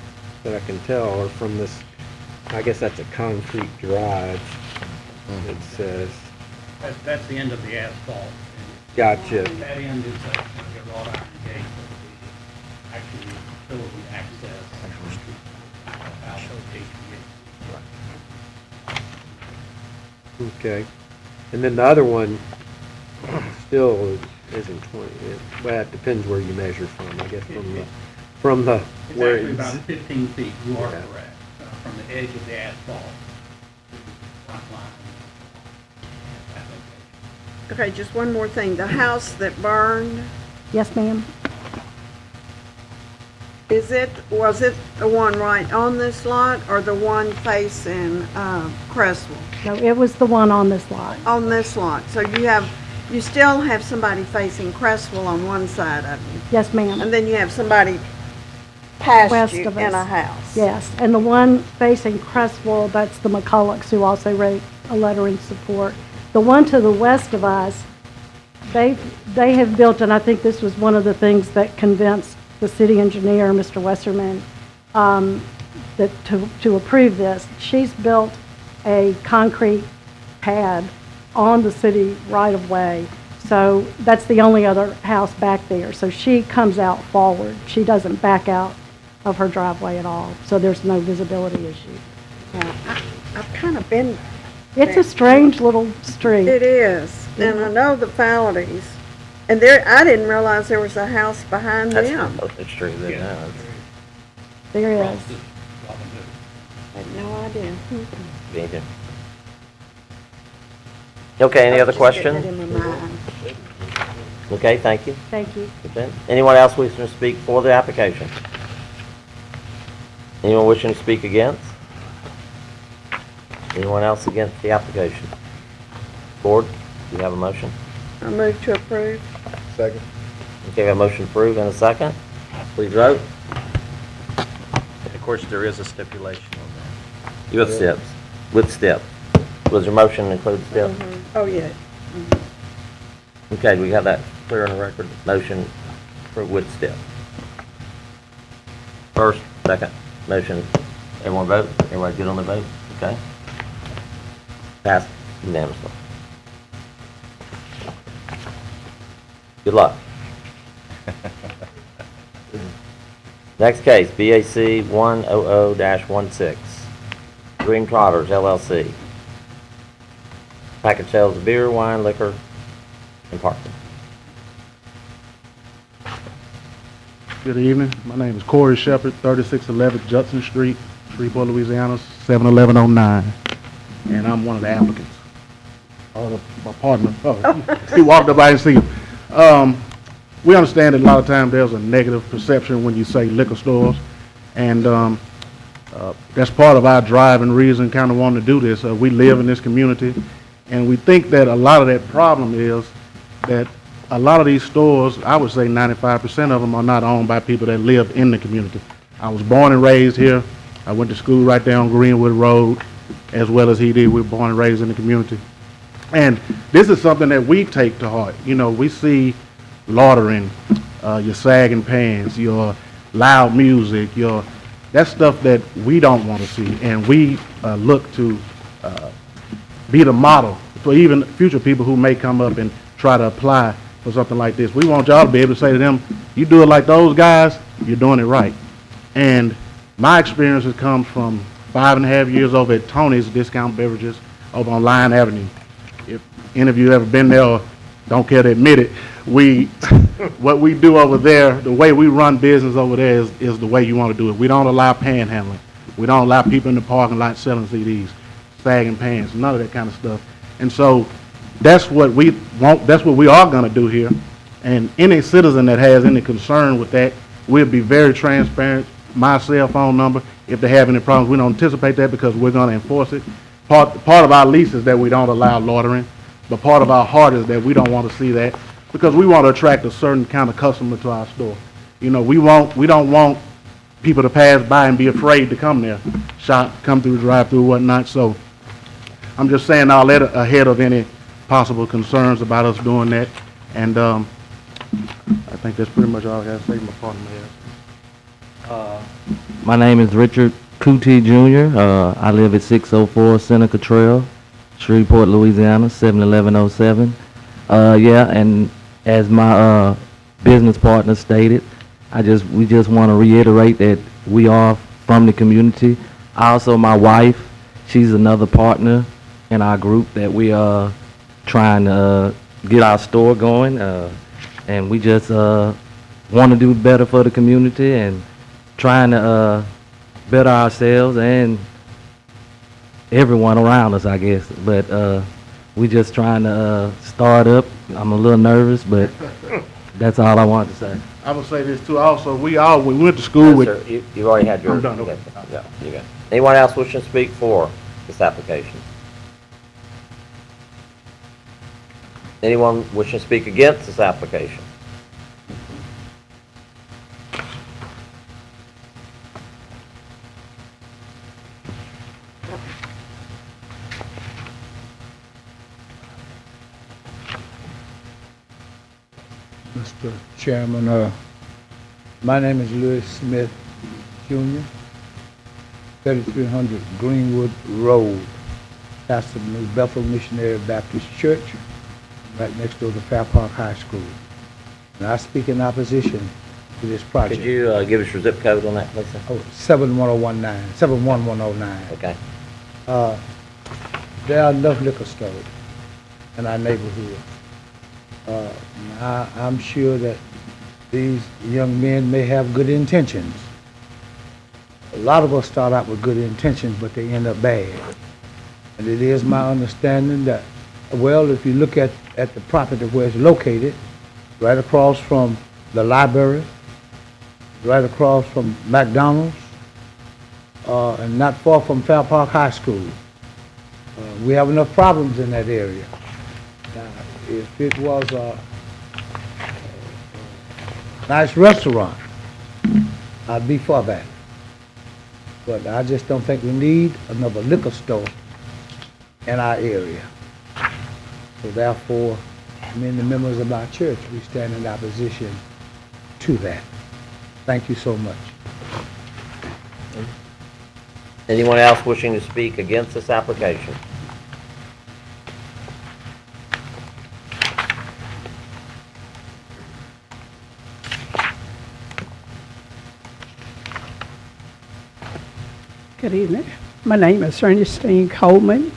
that I can tell, or from this, I guess that's a concrete drive, it says. That's the end of the asphalt. Gotcha. That end is a wrought iron gate that will be actually utility access. Out of the gate. Okay. And then the other one still isn't 20, well, it depends where you measure from, I guess, from the, It's where actually it's, about 15 feet, you are Yeah. correct, from the edge of the asphalt to the front line. That location. Okay, just one more thing. The house that burned, Yes, ma'am? was it the one right on this lot or the one facing, Crestwell? No, it was the one on this lot. On this lot. So you still have somebody facing Crestwell on one side of you. Yes, ma'am. And then you have somebody past West you of in a us. house. Yes, and the one facing Crestwell, that's the McCullochs who also wrote a letter in support. The one to the west of us, they have built, and I think this was one of the things that convinced the city engineer, Mr. Westerman, that to approve this. She's built a concrete pad on the city right-of-way. So that's the only other house back there. So she comes out forward. She doesn't back out of her driveway at all. So there's no visibility issue. I've kind of been. It's a strange little street. It is, and I know the Faladies. And I didn't realize there was a house behind them. That's true, then, no. There is. I had no idea. Me too. Okay, any other Just getting questions? it in my mind. Okay, thank you. Thank you. Okay. Anyone else wishing to speak for the application? Anyone wishing to speak against? Anyone else against the application? Board, do you have a motion? I move to approve. Second. Okay, we have a motion approved and a second. Please vote. Of course, there is a stipulation on that. With steps. With step. Was your motion include step? Oh, yeah. Okay, we have that clear on the record. Motion for with step. First, second, motion. Everyone vote? Everybody good on the vote? Okay. Passed unanimously. Good luck. Next case, BAC 100-16, Green Trotters LLC. Package sales of beer, wine, liquor, and parking. Good evening. My name is Corey Shepard, 3611 Judson Street, Shreveport, Louisiana, 71109. And I'm one of the applicants. My partner, he walked up, I didn't see him. We understand that a lot of times there's a negative perception when you say liquor stores. And that's part of our drive and reason kind of wanting to do this. We live in this community, and we think that a lot of that problem is that a lot of these stores, I would say 95% of them are not owned by people that live in the community. I was born and raised here. I went to school right there on Greenwood Road, as well as he did. We were born and raised in the community. And this is something that we take to heart. You know, we see loitering, your sagging pants, your loud music, that's stuff that we don't want to see. And we look to be the model for even future people who may come up and try to apply for something like this. We want y'all to be able to say to them, you do it like those guys, you're doing it right. And my experience has come from 5.5 years over at Tony's Discount Beverages over on Lyon Avenue. If any of you ever been there or don't care to admit it, what we do over there, the way we run business over there is the way you want to do it. We don't allow panhandling. We don't allow people in the parking lot selling CDs, sagging pants, none of that kind of stuff. And so that's what we want, that's what we are going to do here. And any citizen that has any concern with that, we'll be very transparent. My cell phone number, if they have any problems, we don't anticipate that because we're going to enforce it. Part of our lease is that we don't allow loitering, but part of our heart is that we don't want to see that because we want to attract a certain kind of customer to our store. You know, we don't want people to pass by and be afraid to come there, come through the drive-through, whatnot. So I'm just saying all that ahead of any possible concerns about us doing that. And I think that's pretty much all I got to say. My partner has. My name is Richard Cootie Jr. I live at 604 Seneca Trail, Shreveport, Louisiana, 71107. Yeah, and as my business partner stated, we just want to reiterate that we are from the community. Also, my wife, she's another partner in our group that we are trying to get our store going, and we just want to do better for the community and trying to better ourselves and everyone around us, I guess. But we just trying to start up. I'm a little nervous, but that's all I wanted to say. I'm gonna say this too. Also, we went to school with. Sir, you've already had your. I'm done, okay. Yeah, you got it. Anyone else wishing to speak for this application? Anyone wishing to speak against this application? Mr. Chairman, my name is Louis Smith Jr., 3300 Greenwood Road, pastor of New Bethel Missionary Baptist Church, right next door to Fair Park High School. And I speak in opposition to this project. Could you give us your zip code on that, please? Sir? Oh, 71109, 71109. Okay. There are enough liquor stores in our neighborhood. I'm sure that these young men may have good intentions. A lot of us start out with good intentions, but they end up bad. And it is my understanding that, well, if you look at the property where it's located, right across from the library, right across from McDonald's, and not far from Fair Park High School, we have enough problems in that area. Now, if it was a nice restaurant, I'd be for that. But I just don't think we need another liquor store in our area. So therefore, me and the members of our church, we stand in opposition to that. Thank you so much. Anyone else wishing to speak against this application? Good evening. My name is Ernestine Coleman.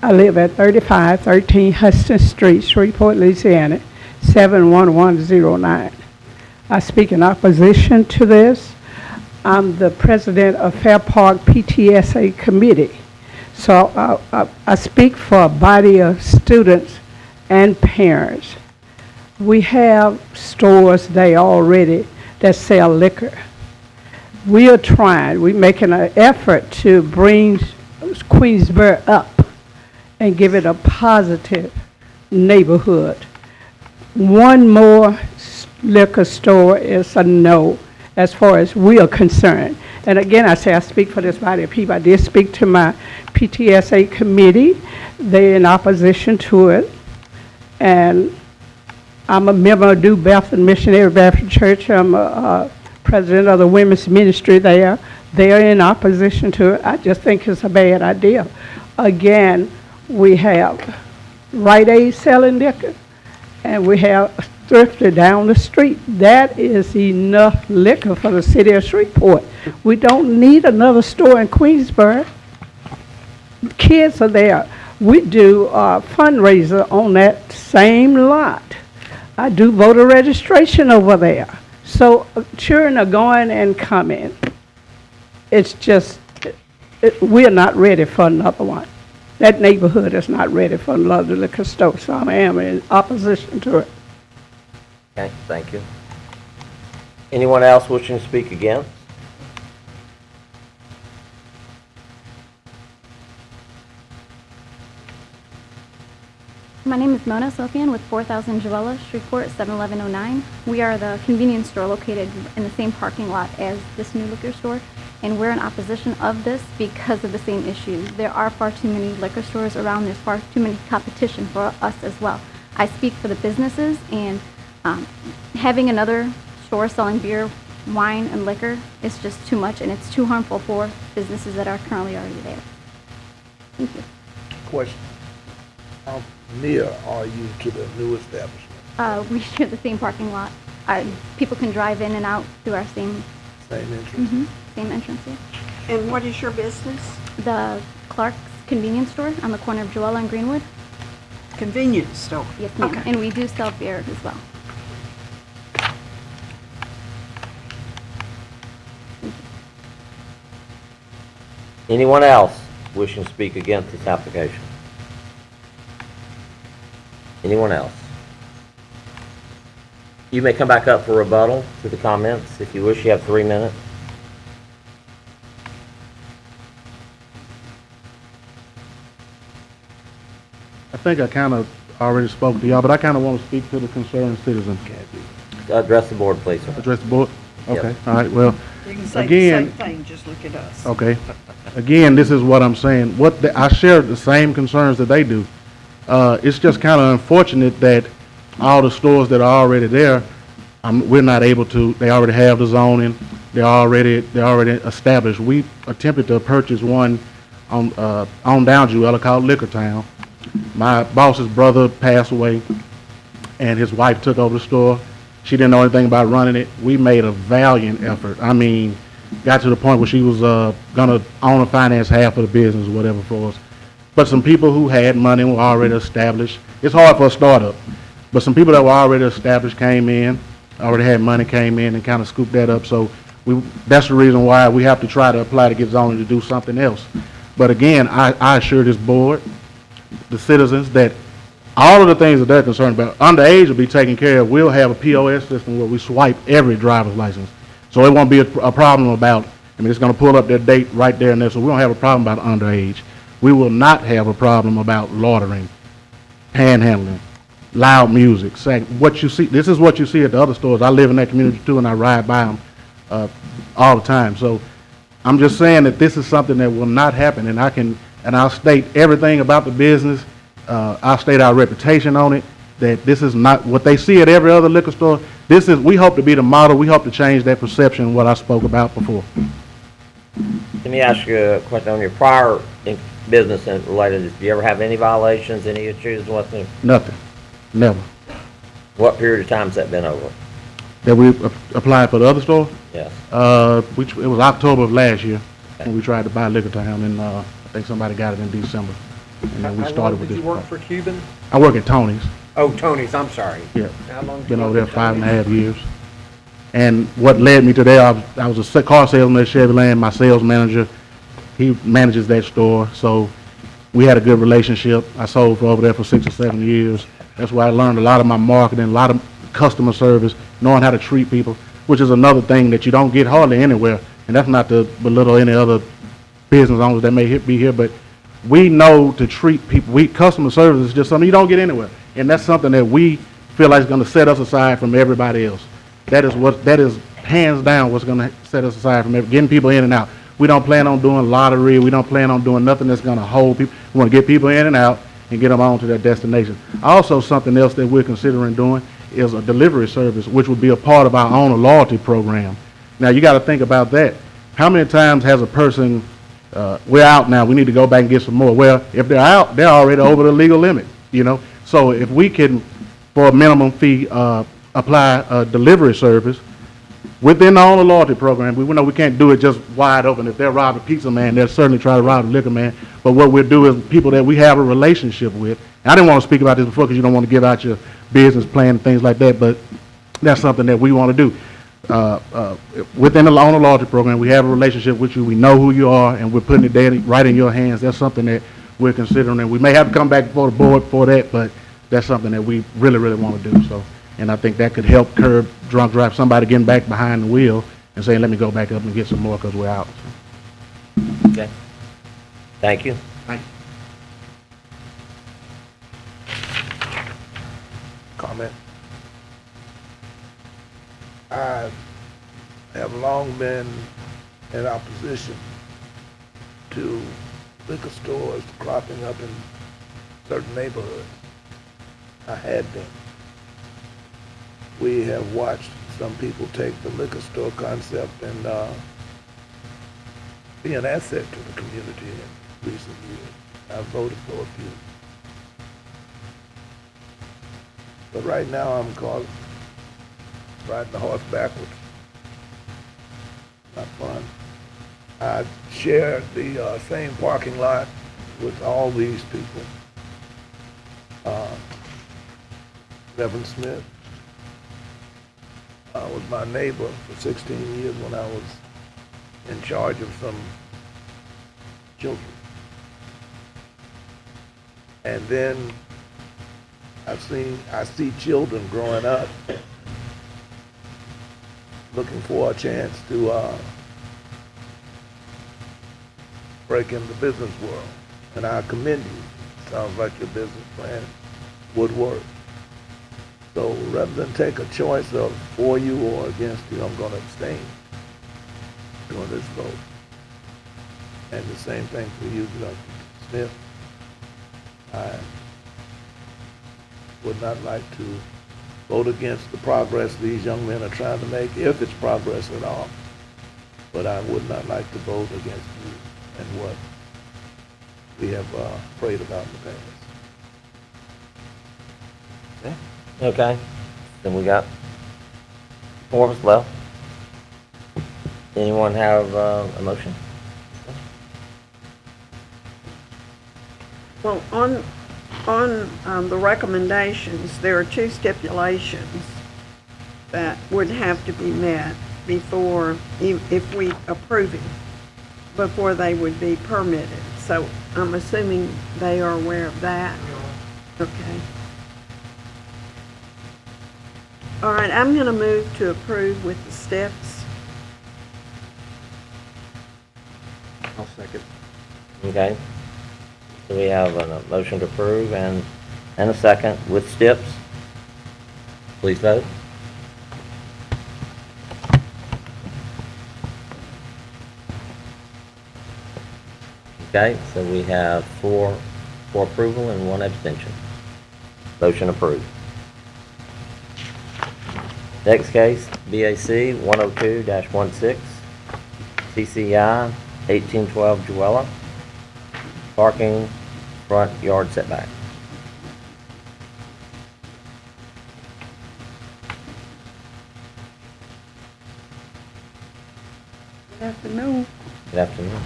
I live at 3513 Huston Street, Shreveport, Louisiana, 71109. I speak in opposition to this. I'm the president of Fair Park PTSA committee. So I speak for a body of students and parents. We have stores there already that sell liquor. We're making an effort to bring Queensboro up and give it a positive neighborhood. One more liquor store is a no, as far as we are concerned. And again, I say I speak for this body of people. I did speak to my PTSA committee. They're in opposition to it. And I'm a member of New Bethel Missionary Baptist Church. I'm a president of the women's ministry there. They're in opposition to it. I just think it's a bad idea. Again, we have Rite Aid selling liquor, and we have Thrifty down the street. That is enough liquor for the city of Shreveport. We don't need another store in Queensboro. Kids are there. We do a fundraiser on that same lot. I do voter registration over there. So children are going and coming. It's just, we're not ready for another one. That neighborhood is not ready for another liquor store, so I am in opposition to it. Okay, thank you. Anyone else wishing to speak against? My name is Mona Sofian with 4000 Joella, Shreveport, 71109. We are the convenience store located in the same parking lot as this new liquor store, and we're in opposition of this because of the same issues. There are far too many liquor stores around. There's far too many competition for us as well. I speak for the businesses, and having another store selling beer, wine, and liquor is just too much, and it's too harmful for businesses that are currently already there. Thank you. Question. How near are you to the new establishment? We share the same parking lot. People can drive in and out through our same, Same entrance. same entrance, yeah. And what is your business? The Clark's Convenience Store on the corner of Joella and Greenwood. Convenience store? Yes, ma'am. Okay. And we do sell beer as well. Anyone else wishing to speak against this application? Anyone else? You may come back up for rebuttal to the comments. If you wish, you have 3 minutes. I think I kind of already spoke to y'all, but I kind of want to speak to the concerned citizens. Address the board, please, sir. Address the board? Yep. Okay, all right, well, You can say the again, same thing, just look at us. okay. Again, this is what I'm saying. I share the same concerns that they do. It's just kind of unfortunate that all the stores that are already there, we're not able to, they already have the zoning, they're already established. We attempted to purchase one on down Juella called Liquor Town. My boss's brother passed away, and his wife took over the store. She didn't know anything about running it. We made a valiant effort. I mean, got to the point where she was gonna own and finance half of the business or whatever for us. But some people who had money were already established. It's hard for a startup, but some people that were already established came in, already had money, came in and kind of scooped that up. So that's the reason why we have to try to apply to get zoning to do something else. But again, I assure this board, the citizens, that all of the things that they're concerned about, underage will be taken care of. We'll have a POS system where we swipe every driver's license. So it won't be a problem about, it's going to pull up their date right there and there, so we don't have a problem about underage. We will not have a problem about loitering, panhandling, loud music, what you see. This is what you see at the other stores. I live in that community too, and I ride by them all the time. So I'm just saying that this is something that will not happen, and I'll state everything about the business. I'll state our reputation on it, that this is not what they see at every other liquor store. We hope to be the model. We hope to change that perception, what I spoke about before. Let me ask you a question on your prior business and related. Do you ever have any violations, any issues with them? Nothing. Never. What period of time has that been over? That we applied for the other store? Yes. It was October of last year when we tried to buy Liquor Town, and I think somebody got it in December. And then we started with this. Did you work for Cuban? I work at Tony's. Oh, Tony's, I'm sorry. Yeah. How long did Been you over work there at 5.5 years. And what led me to there, I was a car salesman at Chevy Land. My sales manager, he manages that store. So we had a good relationship. I sold for over there for 6 or 7 years. That's where I learned a lot of my marketing, a lot of customer service, knowing how to treat people, which is another thing that you don't get hardly anywhere. And that's not to belittle any other business owners that may be here, but we know to treat people. Customer service is just something you don't get anywhere. And that's something that we feel like is going to set us aside from everybody else. That is hands down what's going to set us aside from getting people in and out. We don't plan on doing lottery. We don't plan on doing nothing that's going to hold people. We want to get people in and out and get them on to their destination. Also, something else that we're considering doing is a delivery service, which would be a part of our owner loyalty program. Now, you got to think about that. How many times has a person, we're out now, we need to go back and get some more? Well, if they're out, they're already over the legal limit, So if we can, for a minimum fee, apply a delivery service within the owner loyalty program, we know we can't do it just wide open. If they're robbing a pizza man, they'll certainly try to rob a liquor man. But what we'll do is people that we have a relationship with. I didn't want to speak about this before because you don't want to give out your business plan and things like that, but that's something that we want to do. Within the owner loyalty program, we have a relationship with you. We know who you are, and we're putting it there right in your hands. That's something that we're considering, and we may have to come back before the board for that, but that's something that we really, really want to do. So, and I think that could help curb drunk drive, somebody getting back behind the wheel and saying, let me go back up and get some more because we're out. Okay. Thank you. Thank you. Comment. I have long been in opposition to liquor stores cropping up in certain neighborhoods. I had been. We have watched some people take the liquor store concept and be an asset to the community in recent years. I voted for a few. But right now, I'm called riding the horse backwards. Not fun. I share the same parking lot with all these people. Reverend Smith was my neighbor for 16 years when I was in charge of some children. And then I see children growing up looking for a chance to break in the business world. And I commend you. Sounds like your business plan would work. So rather than take a choice of for you or against you, I'm going to abstain during this vote. And the same thing for you, Dr. Smith. I would not like to vote against the progress these young men are trying to make, if it's progress at all. But I would not like to vote against you and what we have prayed about in the past. Okay, then we got 4 of us left. Anyone have a motion? Well, on the recommendations, there are 2 stipulations that would have to be met before, if we approve it, before they would be permitted. So I'm assuming they are aware of that. Okay. All right, I'm going to move to approve with the steps. I'll second. Okay. So we have a motion to approve and a second with steps. Please vote. Okay, so we have 4 for approval and 1 abstention. Motion approved. Next case, BAC 102-16, CCI 1812 Juella, parking front yard setback. Good afternoon. Good afternoon.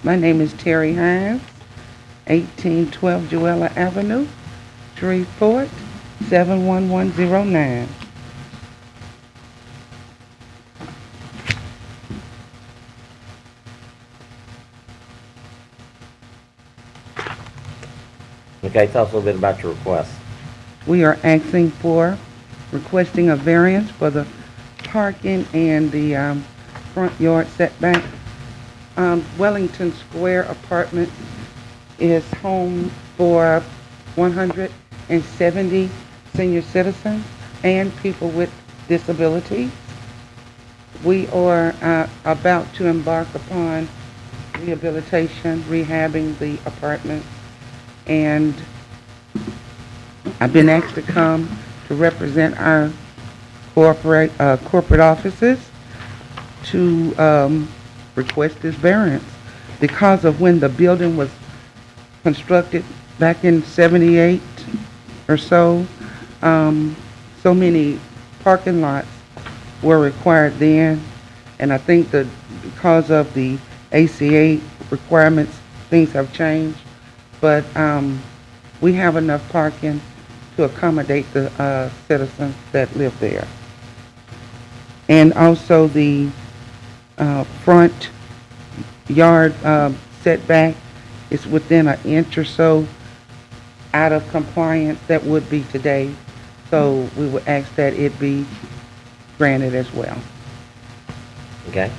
My name is Terry Hines, 1812 Juella Avenue, Shreveport, 71109. Okay, tell us a little bit about your request. We are requesting a variance for the parking and the front yard setback. Wellington Square Apartment is home for 170 senior citizens and people with disabilities. We are about to embark upon rehabilitation, rehabbing the apartments, and I've been asked to come to represent our corporate offices to request this variance because of when the building was constructed back in 78 or so. So many parking lots were required then, and I think that because of the ACA requirements, things have changed. But we have enough parking to accommodate the citizens that live there. And also the front yard setback is within an inch or so out of compliance that would be today. So we would ask that it be granted as well. Okay.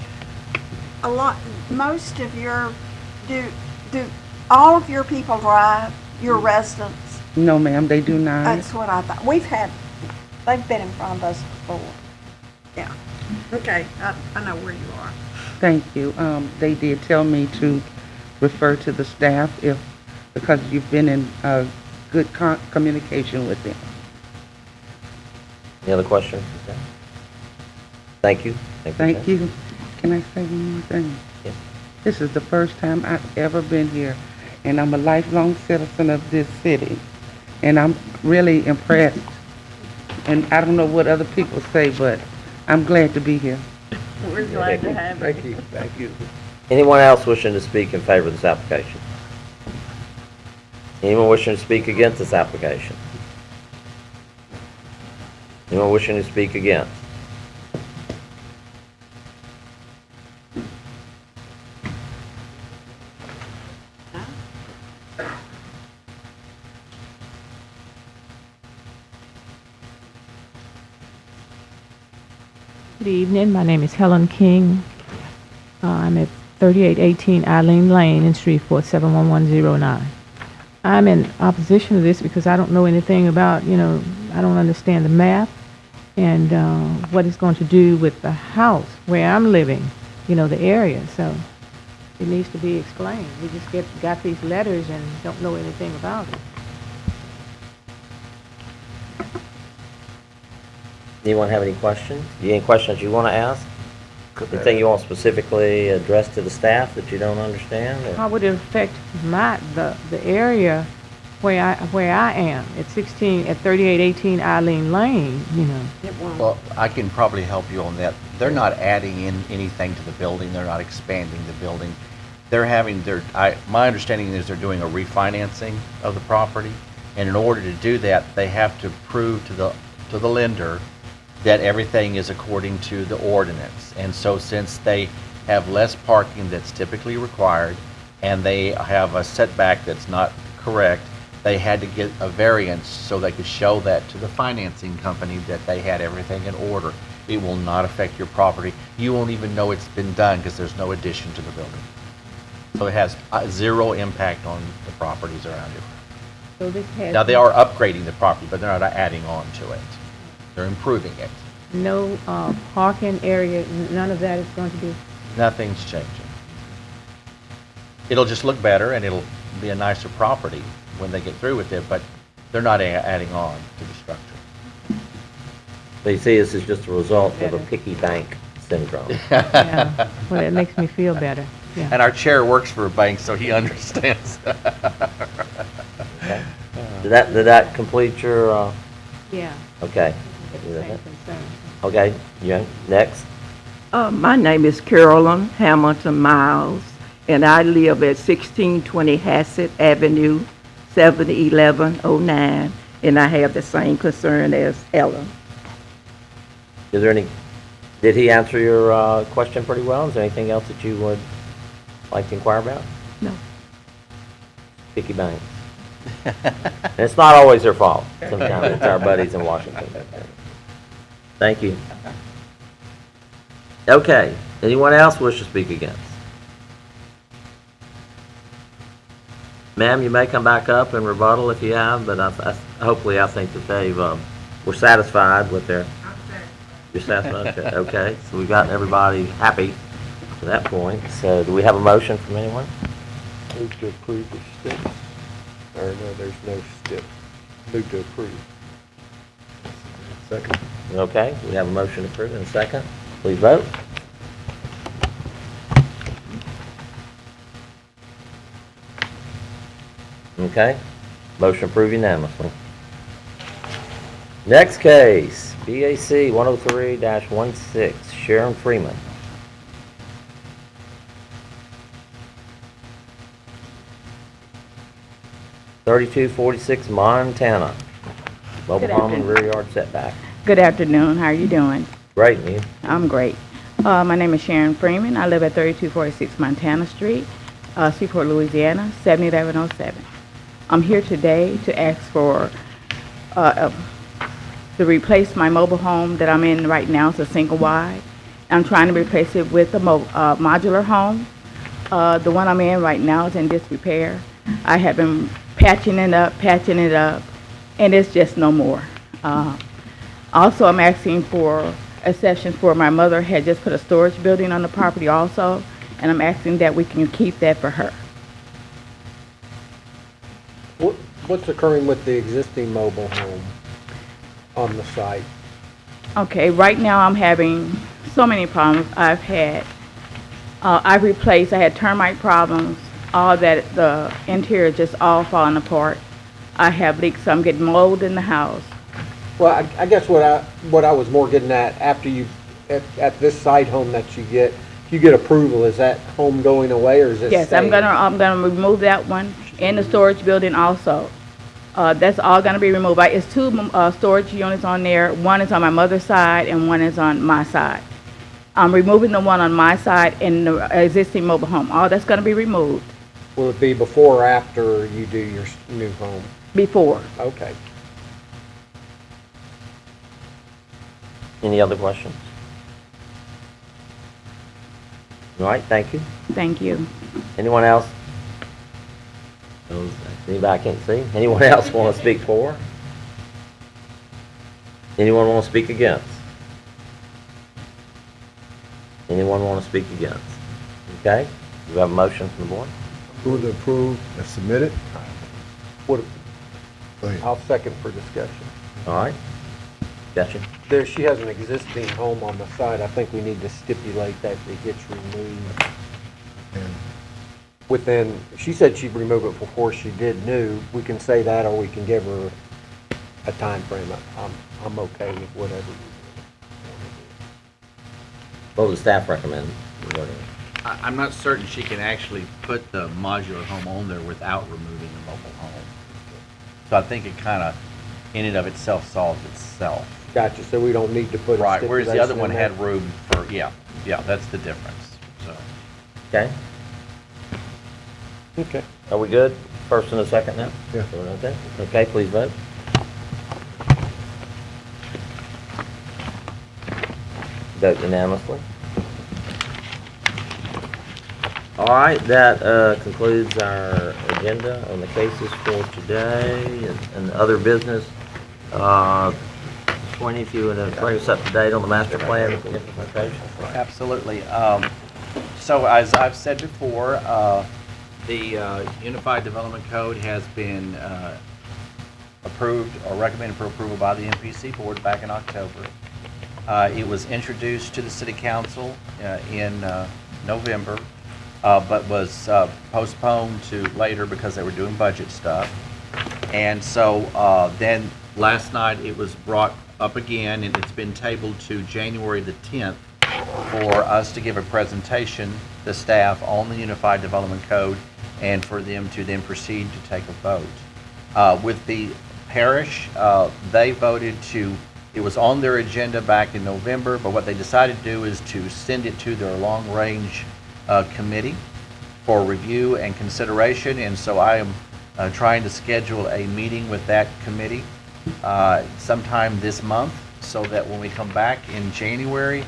Most of your, do all of your people drive, your residents? No, ma'am, they do not. That's what I thought. They've been in front of us before. Yeah. Okay, I know where you are. Thank you. They did tell me to refer to the staff because you've been in good communication with them. Any other questions? Thank you. Thank you. Can I say one more thing? Yes. This is the first time I've ever been here, and I'm a lifelong citizen of this city. and I'm really impressed. And I don't know what other people say, but I'm glad to be here. We're glad to have you. Thank you, thank you. Anyone else wishing to speak in favor of this application? Anyone wishing to speak against this application? Anyone wishing to speak against? Good evening. My name is Helen King. I'm at 3818 Eileen Lane in Shreveport, 71109. I'm in opposition to this because I don't know anything about, I don't understand the math and what it's going to do with the house where I'm living, the area. So it needs to be explained. We just got these letters and don't know anything about it. Anyone have any questions? Any questions you want to ask? Anything you want specifically addressed to the staff that you don't understand? Or? How would it affect the area where I am at 3818 Eileen Lane, Well, I can probably help you on that. They're not adding in anything to the building. They're not expanding the building. They're having my understanding is they're doing a refinancing of the property, and in order to do that, they have to prove to the lender that everything is according to the ordinance. And so since they have less parking that's typically required, and they have a setback that's not correct, they had to get a variance so they could show that to the financing company that they had everything in order. It will not affect your property. You won't even know it's been done because there's no addition to the building. So it has zero impact on the properties around you. So this has Now, they are upgrading the property, but they're not adding on to it. They're improving it. no parking area, none of that is going to be. Nothing's changing. It'll just look better and it'll be a nicer property when they get through with it, but they're not adding on to the structure. So you see, this is just a result of a picky bank syndrome. Yeah. Well, it makes me feel better. Yeah. And our chair works for a bank, so he understands. Okay. Did that complete your? Yeah. Okay. Same concern. Okay. Yeah. Next. My name is Carolyn Hamilton Miles, and I live at 1620 Hassett Avenue, 71109, and I have the same concern as Ellen. Is there did he answer your question pretty well? Is there anything else that you would like to inquire about? No. Picky banks. And it's not always their fault. Sometimes it's our buddies in Washington. Thank you. Okay. Anyone else wish to speak against? Ma'am, you may come back up and rebuttal if you have, but hopefully I think that they've, we're satisfied with their... You're satisfied? Okay. So we've got everybody happy to that point. So do we have a motion from anyone? Move to approve the steps. Or no, there's no steps. Move to approve. Second. Okay. We have a motion to approve and a second. Please vote. Okay. Motion approved unanimously. Next case, BAC 103-16, Sharon Freeman. (3246) Montana. Mobile Good home and afternoon. rear yard setback. Good afternoon. How are you doing? Great, and you? I'm great. My name is Sharon Freeman. I live at 3246 Montana Street, Seaport, Louisiana, 71107. I'm here today to ask for to replace my mobile home that I'm in right now. It's a single wide. I'm trying to replace it with a modular home. The one I'm in right now is in disrepair. I have been patching it up, and it's just no more. Also, I'm asking for a session for my mother had just put a storage building on the property also, and I'm asking that we can keep that for her. What's occurring with the existing mobile home on the site? Okay, right now I'm having so many problems. I had termite problems, all that, the interior just all falling apart. I have leaks, so I'm getting mold in the house. Well, I guess what I was more getting at, after you, at this site home that you get, if you get approval, is that home going away or is it Yes, staying? I'm gonna remove that one and the storage building also. That's all gonna be removed. It's two storage units on there. One is on my mother's side and one is on my side. I'm removing the one on my side and the existing mobile home. All that's gonna be removed. Will it be before or after you do your new home? Before. Okay. Any other questions? All right, thank you. Thank you. Anyone else? Anybody I can't see? Anyone else want to speak for? Anyone want to speak against? Anyone want to speak against? Okay, do we have a motion from the board? Move to approve as submitted. What, Go ahead. I'll second for discussion. All right, gotcha. She has an existing home on the side. I think we need to stipulate that it gets removed. And Within, she said she'd remove it before she did new. We can say that, or we can give her a time frame. I'm okay with whatever. What would the staff recommend? I'm not certain she can actually put the modular home on there without removing the mobile home. So I think it kind of, in and of itself, solves itself. Gotcha, so we don't need to put a Right, whereas the other stipulation one in had there? room for, yeah, that's the difference, so. Okay, Okay. are we good? First and a second now? Yeah. Okay, okay, please vote. Vote unanimously. All right, that concludes our agenda on the cases for today and other business. 20, if you would bring us up to date on the master plan implementation. Absolutely. So as I've said before, the Unified Development Code has been approved or recommended for approval by the MPC Board back in October. It was introduced to the City Council in November, but was postponed to later because they were doing budget stuff. And so then last night it was brought up again, and it's been tabled to January the 10th for us to give a presentation, the staff, on the Unified Development Code, and for them to then proceed to take a vote. With the parish, they voted to, it was on their agenda back in November, but what they decided to do is to send it to their long-range committee for review and consideration, and so I am trying to schedule a meeting with that committee sometime this month, so that when we come back in January,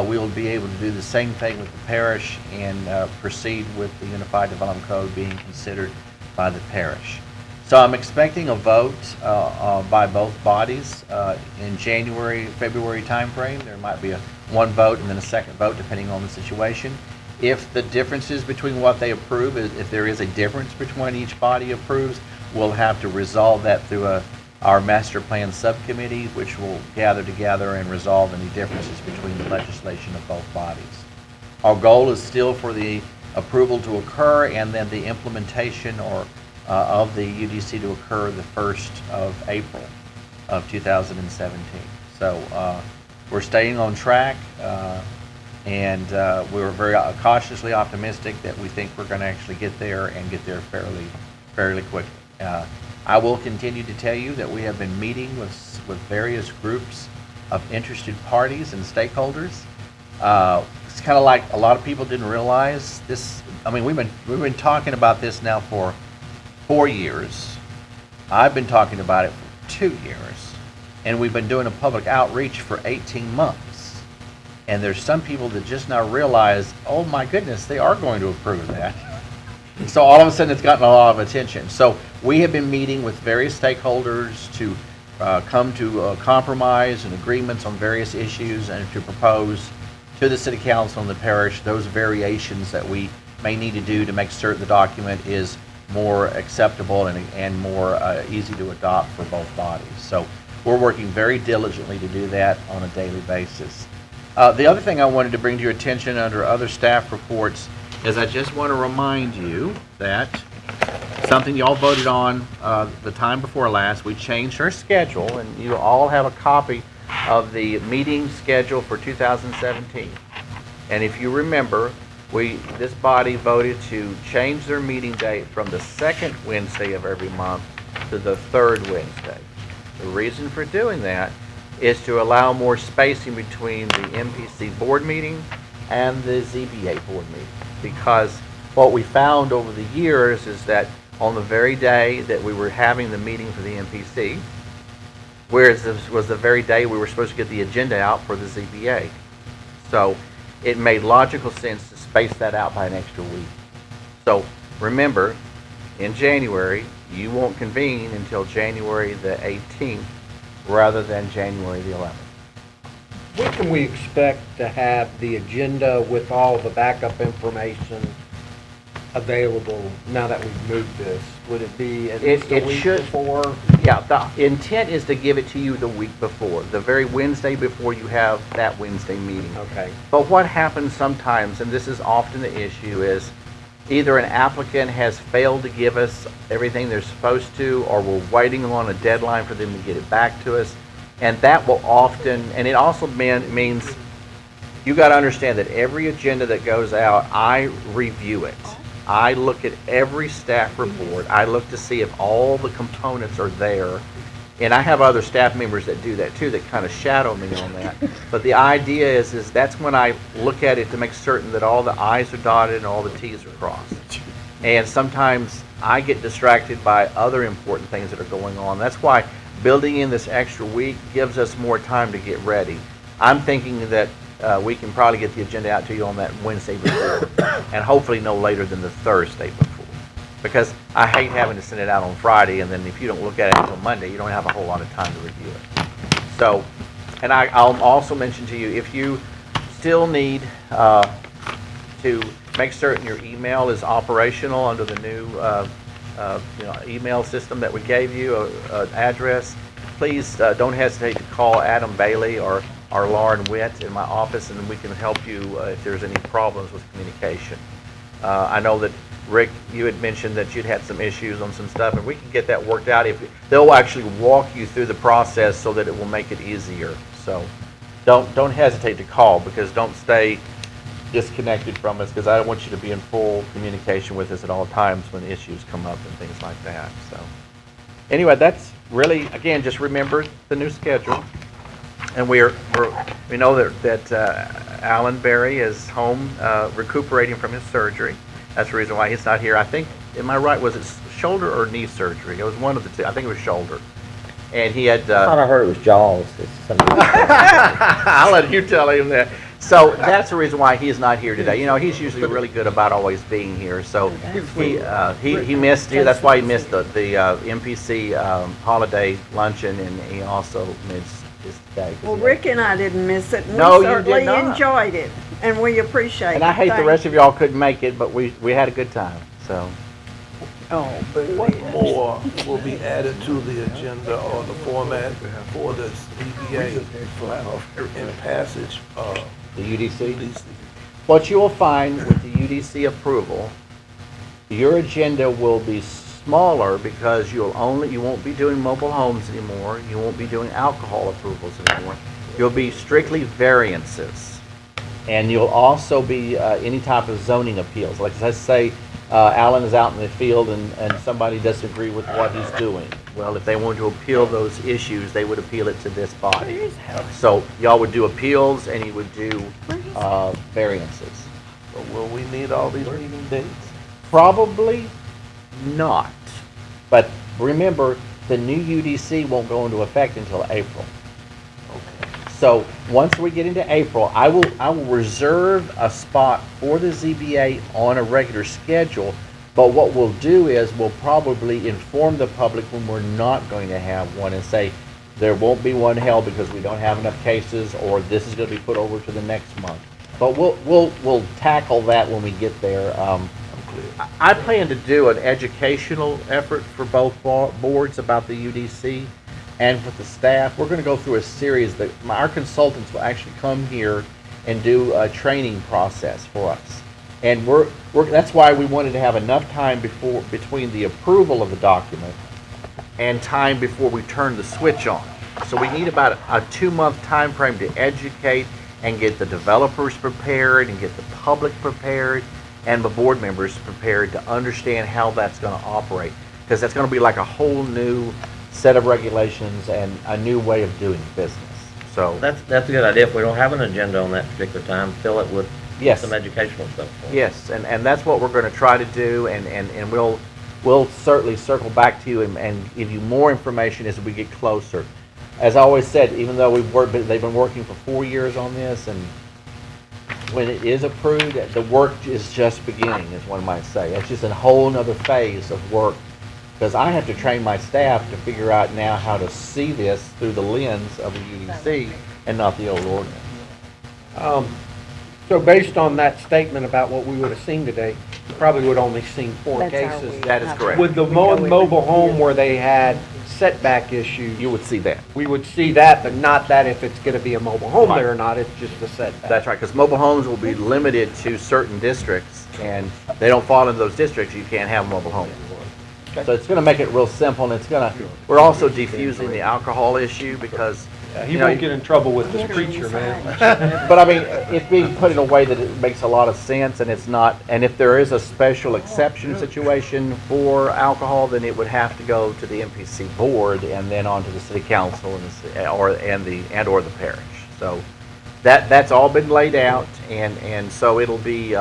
we will be able to do the same thing with the parish and proceed with the Unified Development Code being considered by the parish. So I'm expecting a vote by both bodies in January, February timeframe. There might be one vote and then a second vote depending on the situation. If the differences between what they approve, if there is a difference between each body approves, we'll have to resolve that through our master plan subcommittee, which will gather together and resolve any differences between the legislation of both bodies. Our goal is still for the approval to occur and then the implementation of the UDC to occur the 1st of April of 2017. So we're staying on track, and we're very cautiously optimistic that we think we're going to actually get there and get there fairly quickly. I will continue to tell you that we have been meeting with various groups of interested parties and stakeholders. It's kind of like a lot of people didn't realize this. I mean, we've been talking about this now for 4 years. I've been talking about it for 2 years, and we've been doing a public outreach for 18 months. And there's some people that just now realize, oh my goodness, they are going to approve that. So all of a sudden it's gotten a lot of attention. So we have been meeting with various stakeholders to come to compromise and agreements on various issues and to propose to the City Council and the parish those variations that we may need to do to make certain the document is more acceptable and more easy to adopt for both bodies. So we're working very diligently to do that on a daily basis. The other thing I wanted to bring to your attention under other staff reports is I just want to remind you that something y'all voted on the time before last. We changed our schedule, and you all have a copy of the meeting schedule for 2017. And if you remember, this body voted to change their meeting date from the second Wednesday of every month to the third Wednesday. The reason for doing that is to allow more spacing between the MPC board meeting and the ZBA board meeting. Because what we found over the years is that on the very day that we were having the meeting for the MPC, whereas this was the very day we were supposed to get the agenda out for the ZBA. So it made logical sense to space that out by an extra week. So remember, in January, you won't convene until January the 18th rather than January the 11th. When can we expect to have the agenda with all the backup information available now that we've moved this? Would it be at least a week before? Yeah, the intent is to give it to you the week before, the very Wednesday before you have that Wednesday meeting. Okay. But what happens sometimes, and this is often the issue, is either an applicant has failed to give us everything they're supposed to, or we're waiting on a deadline for them to get it back to us. And that will often, and it also means you got to understand that every agenda that goes out, I review it. I look at every staff report. I look to see if all the components are there. And I have other staff members that do that too, that kind of shadow me on that. But the idea is that's when I look at it to make certain that all the I's are dotted and all the T's are crossed. And sometimes I get distracted by other important things that are going on. That's why building in this extra week gives us more time to get ready. I'm thinking that we can probably get the agenda out to you on that Wednesday before, and hopefully no later than the Thursday before. Because I hate having to send it out on Friday, and then if you don't look at it until Monday, you don't have a whole lot of time to review it. So, and I'll also mention to you, if you still need to make certain your email is operational under the new email system that we gave you, an address, please don't hesitate to call Adam Bailey or Lauren Witt in my office, and we can help you if there's any problems with communication. I know that Rick, you had mentioned that you'd had some issues on some stuff, and we can get that worked out. They'll actually walk you through the process so that it will make it easier. So don't hesitate to call, because don't stay disconnected from us, because I don't want you to be in full communication with us at all times when issues come up and things like that. So anyway, that's really, again, just remember the new schedule. And we know that Alan Berry is home recuperating from his surgery. That's the reason why he's not here. I think, am I right, was it shoulder or knee surgery? It was one of the two. I think it was shoulder. And he had... I thought I heard it was jaws. I'll let you tell him that. So that's the reason why he's not here today. You know, he's usually really good about always being here. So he missed here. That's why he missed the MPC holiday luncheon, and he also missed this day. Well, Rick and I didn't miss it, and No, we you did certainly not. enjoyed it, and we appreciate it. And I hate the Thank rest of y'all couldn't make it, but we had a good time. So. Oh, but what more will be added to the agenda or the format for this EPA in passage? The UDC? What you will find with the UDC approval, your agenda will be smaller, because you won't be doing mobile homes anymore. You won't be doing alcohol approvals anymore. You'll be strictly variances. And you'll also be any type of zoning appeals. Like, let's say Alan is out in the field and somebody doesn't agree with what he's doing. Well, if they want to appeal those issues, they would appeal it to this body. So y'all would do appeals, and you would do variances. So will we need all these meeting dates? Probably not. But remember, the new UDC won't go into effect until April. So once we get into April, I will reserve a spot for the ZBA on a regular schedule. But what we'll do is we'll probably inform the public when we're not going to have one, and say there won't be one held because we don't have enough cases, or this is going to be put over to the next month. But we'll tackle that when we get there. I plan to do an educational effort for both boards about the UDC. And with the staff, we're going to go through a series that our consultants will actually come here and do a training process for us. And that's why we wanted to have enough time between the approval of the document and time before we turn the switch on. So we need about a 2-month time frame to educate and get the developers prepared and get the public prepared and the board members prepared to understand how that's going to operate. Because that's going to be like a whole new set of regulations and a new way of doing business. So That's a good idea. If we don't have an agenda on that particular time, fill it with some educational stuff. Yes, and that's what we're going to try to do, and we'll certainly circle back to you and give you more information as we get closer. As I always said, even though they've been working for 4 years on this, and when it is approved, the work is just beginning, as one might say. It's just a whole other phase of work, because I have to train my staff to figure out now how to see this through the lens of a UDC and not the old ordinance. So based on that statement about what we would have seen today, you probably would only seen 4 That's how cases. we- That is correct. With the mobile home where they had setback issues, You would see that. we would see that, but not that if it's going to be a mobile home Right. there or not, it's just a setback. That's right, because mobile homes will be limited to certain districts, and they don't fall into those districts, you can't have a mobile home. So it's going to make it real simple, and we're also defusing the alcohol issue, because He won't get in trouble with this preacher, man. But I mean, it's being put in a way that it makes a lot of sense, and it's not, and if there is a special exception situation for alcohol, then it would have to go to the MPC board and then on to the city council or the parish. So that's all been laid out, and so it'll be,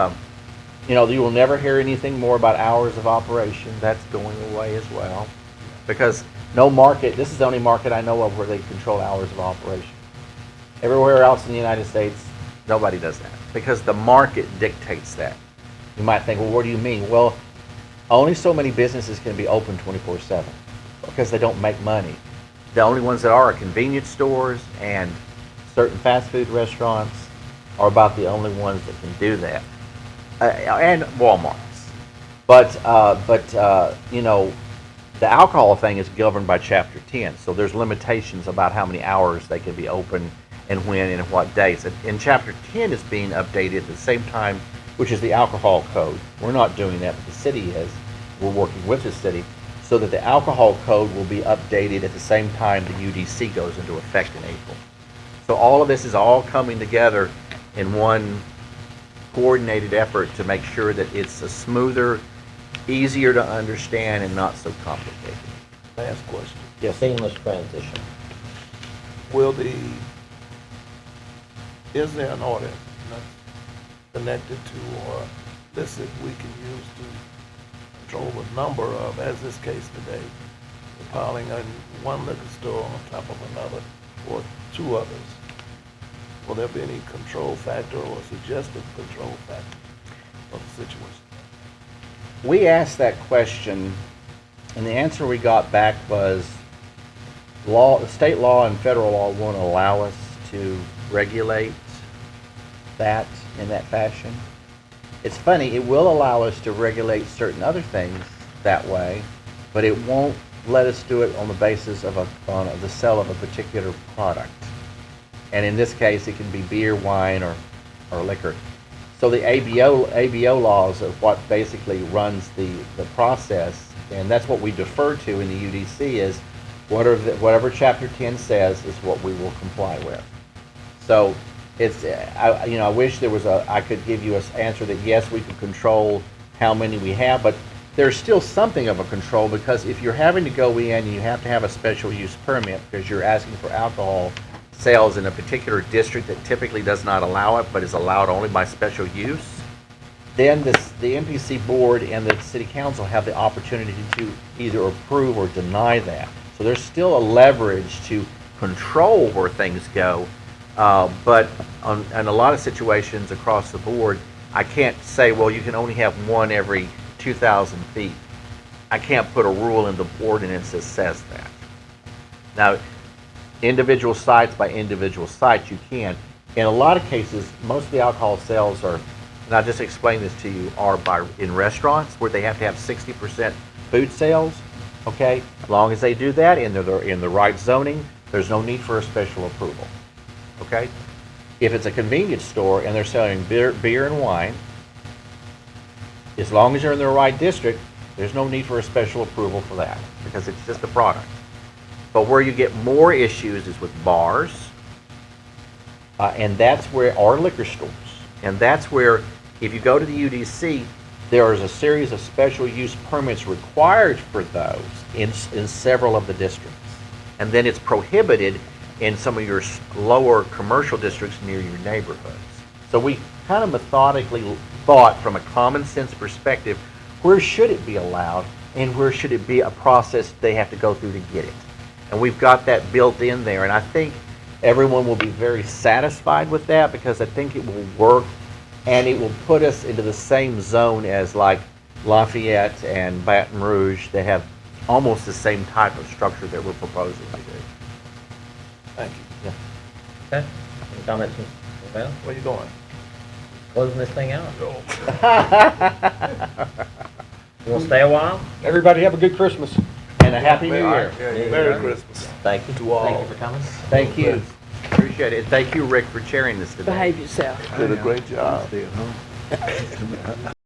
you will never hear anything more about hours of operation. That's going away as well, because no market, this is the only market I know of where they control hours of operation. Everywhere else in the United States, nobody does that, because the market dictates that. You might think, well, what do you mean? Well, only so many businesses can be open 24/7 because they don't make money. The only ones that are convenience stores and certain fast food restaurants are about the only ones that can do that, and Walmarts. But the alcohol thing is governed by Chapter 10, so there's limitations about how many hours they can be open and when and what days. And Chapter 10 is being updated at the same time, which is the alcohol code. We're not doing that, but the city is. We're working with the city so that the alcohol code will be updated at the same time the UDC goes into effect in April. So all of this is all coming together in one coordinated effort to make sure that it's a smoother, easier to understand, and not so complicated. Last question. Yes. Seamless transition. Is there an ordinance connected to or listed we can use to control the number of, as this case today, the piling in one liquor store on top of another or 2 others? Will there be any control factor or suggested control factor of the situation? We asked that question, and the answer we got back was state law and federal law won't allow us to regulate that in that fashion. It's funny, it will allow us to regulate certain other things that way, but it won't let us do it on the basis of on the sale of a particular product. And in this case, it can be beer, wine, or liquor. So the ABO laws are what basically runs the process, and that's what we defer to in the UDC is whatever Chapter 10 says is what we will comply with. So it's, I wish there was I could give you an answer that yes, we could control how many we have, but there's still something of a control, because if you're having to go in and you have to have a special use permit because you're asking for alcohol sales in a particular district that typically does not allow it but is allowed only by special use, then the MPC board and the city council have the opportunity to either approve or deny that. So there's still a leverage to control where things go, but in a lot of situations across the board, I can't say, well, you can only have one every 2,000 feet. I can't put a rule in the ordinance that says that. Now, individual sites by individual sites, you can. In a lot of cases, most of the alcohol sales are, and I'll just explain this to you, are in restaurants where they have to have 60% food sales. Okay, as long as they do that and they're in the right zoning, there's no need for a special approval. Okay, if it's a convenience store and they're selling beer and wine, as long as you're in the right district, there's no need for a special approval for that, because it's just a product. But where you get more issues is with bars, and that's where, or liquor stores. And that's where, if you go to the UDC, there is a series of special use permits required for those in several of the districts. And then it's prohibited in some of your lower commercial districts near your neighborhoods. So we kind of methodically thought from a common sense perspective, where should it be allowed and where should it be a process they have to go through to get it? And we've got that built in there, and I think everyone will be very satisfied with that, because I think it will work, and it will put us into the same zone as like Lafayette and Baton Rouge. They have almost the same type of structure that we're proposing to do. Thank you. Yeah. Okay. Any comments, Mr. Bell? Where you going? Closing this thing out. You want to stay a while? Everybody have a good Christmas. And a Happy New Year. Merry Christmas. Thank you. To all. Thank you for coming. Thank you. Appreciate it. And thank you, Rick, for chairing this today. Behave yourself. Did a great job.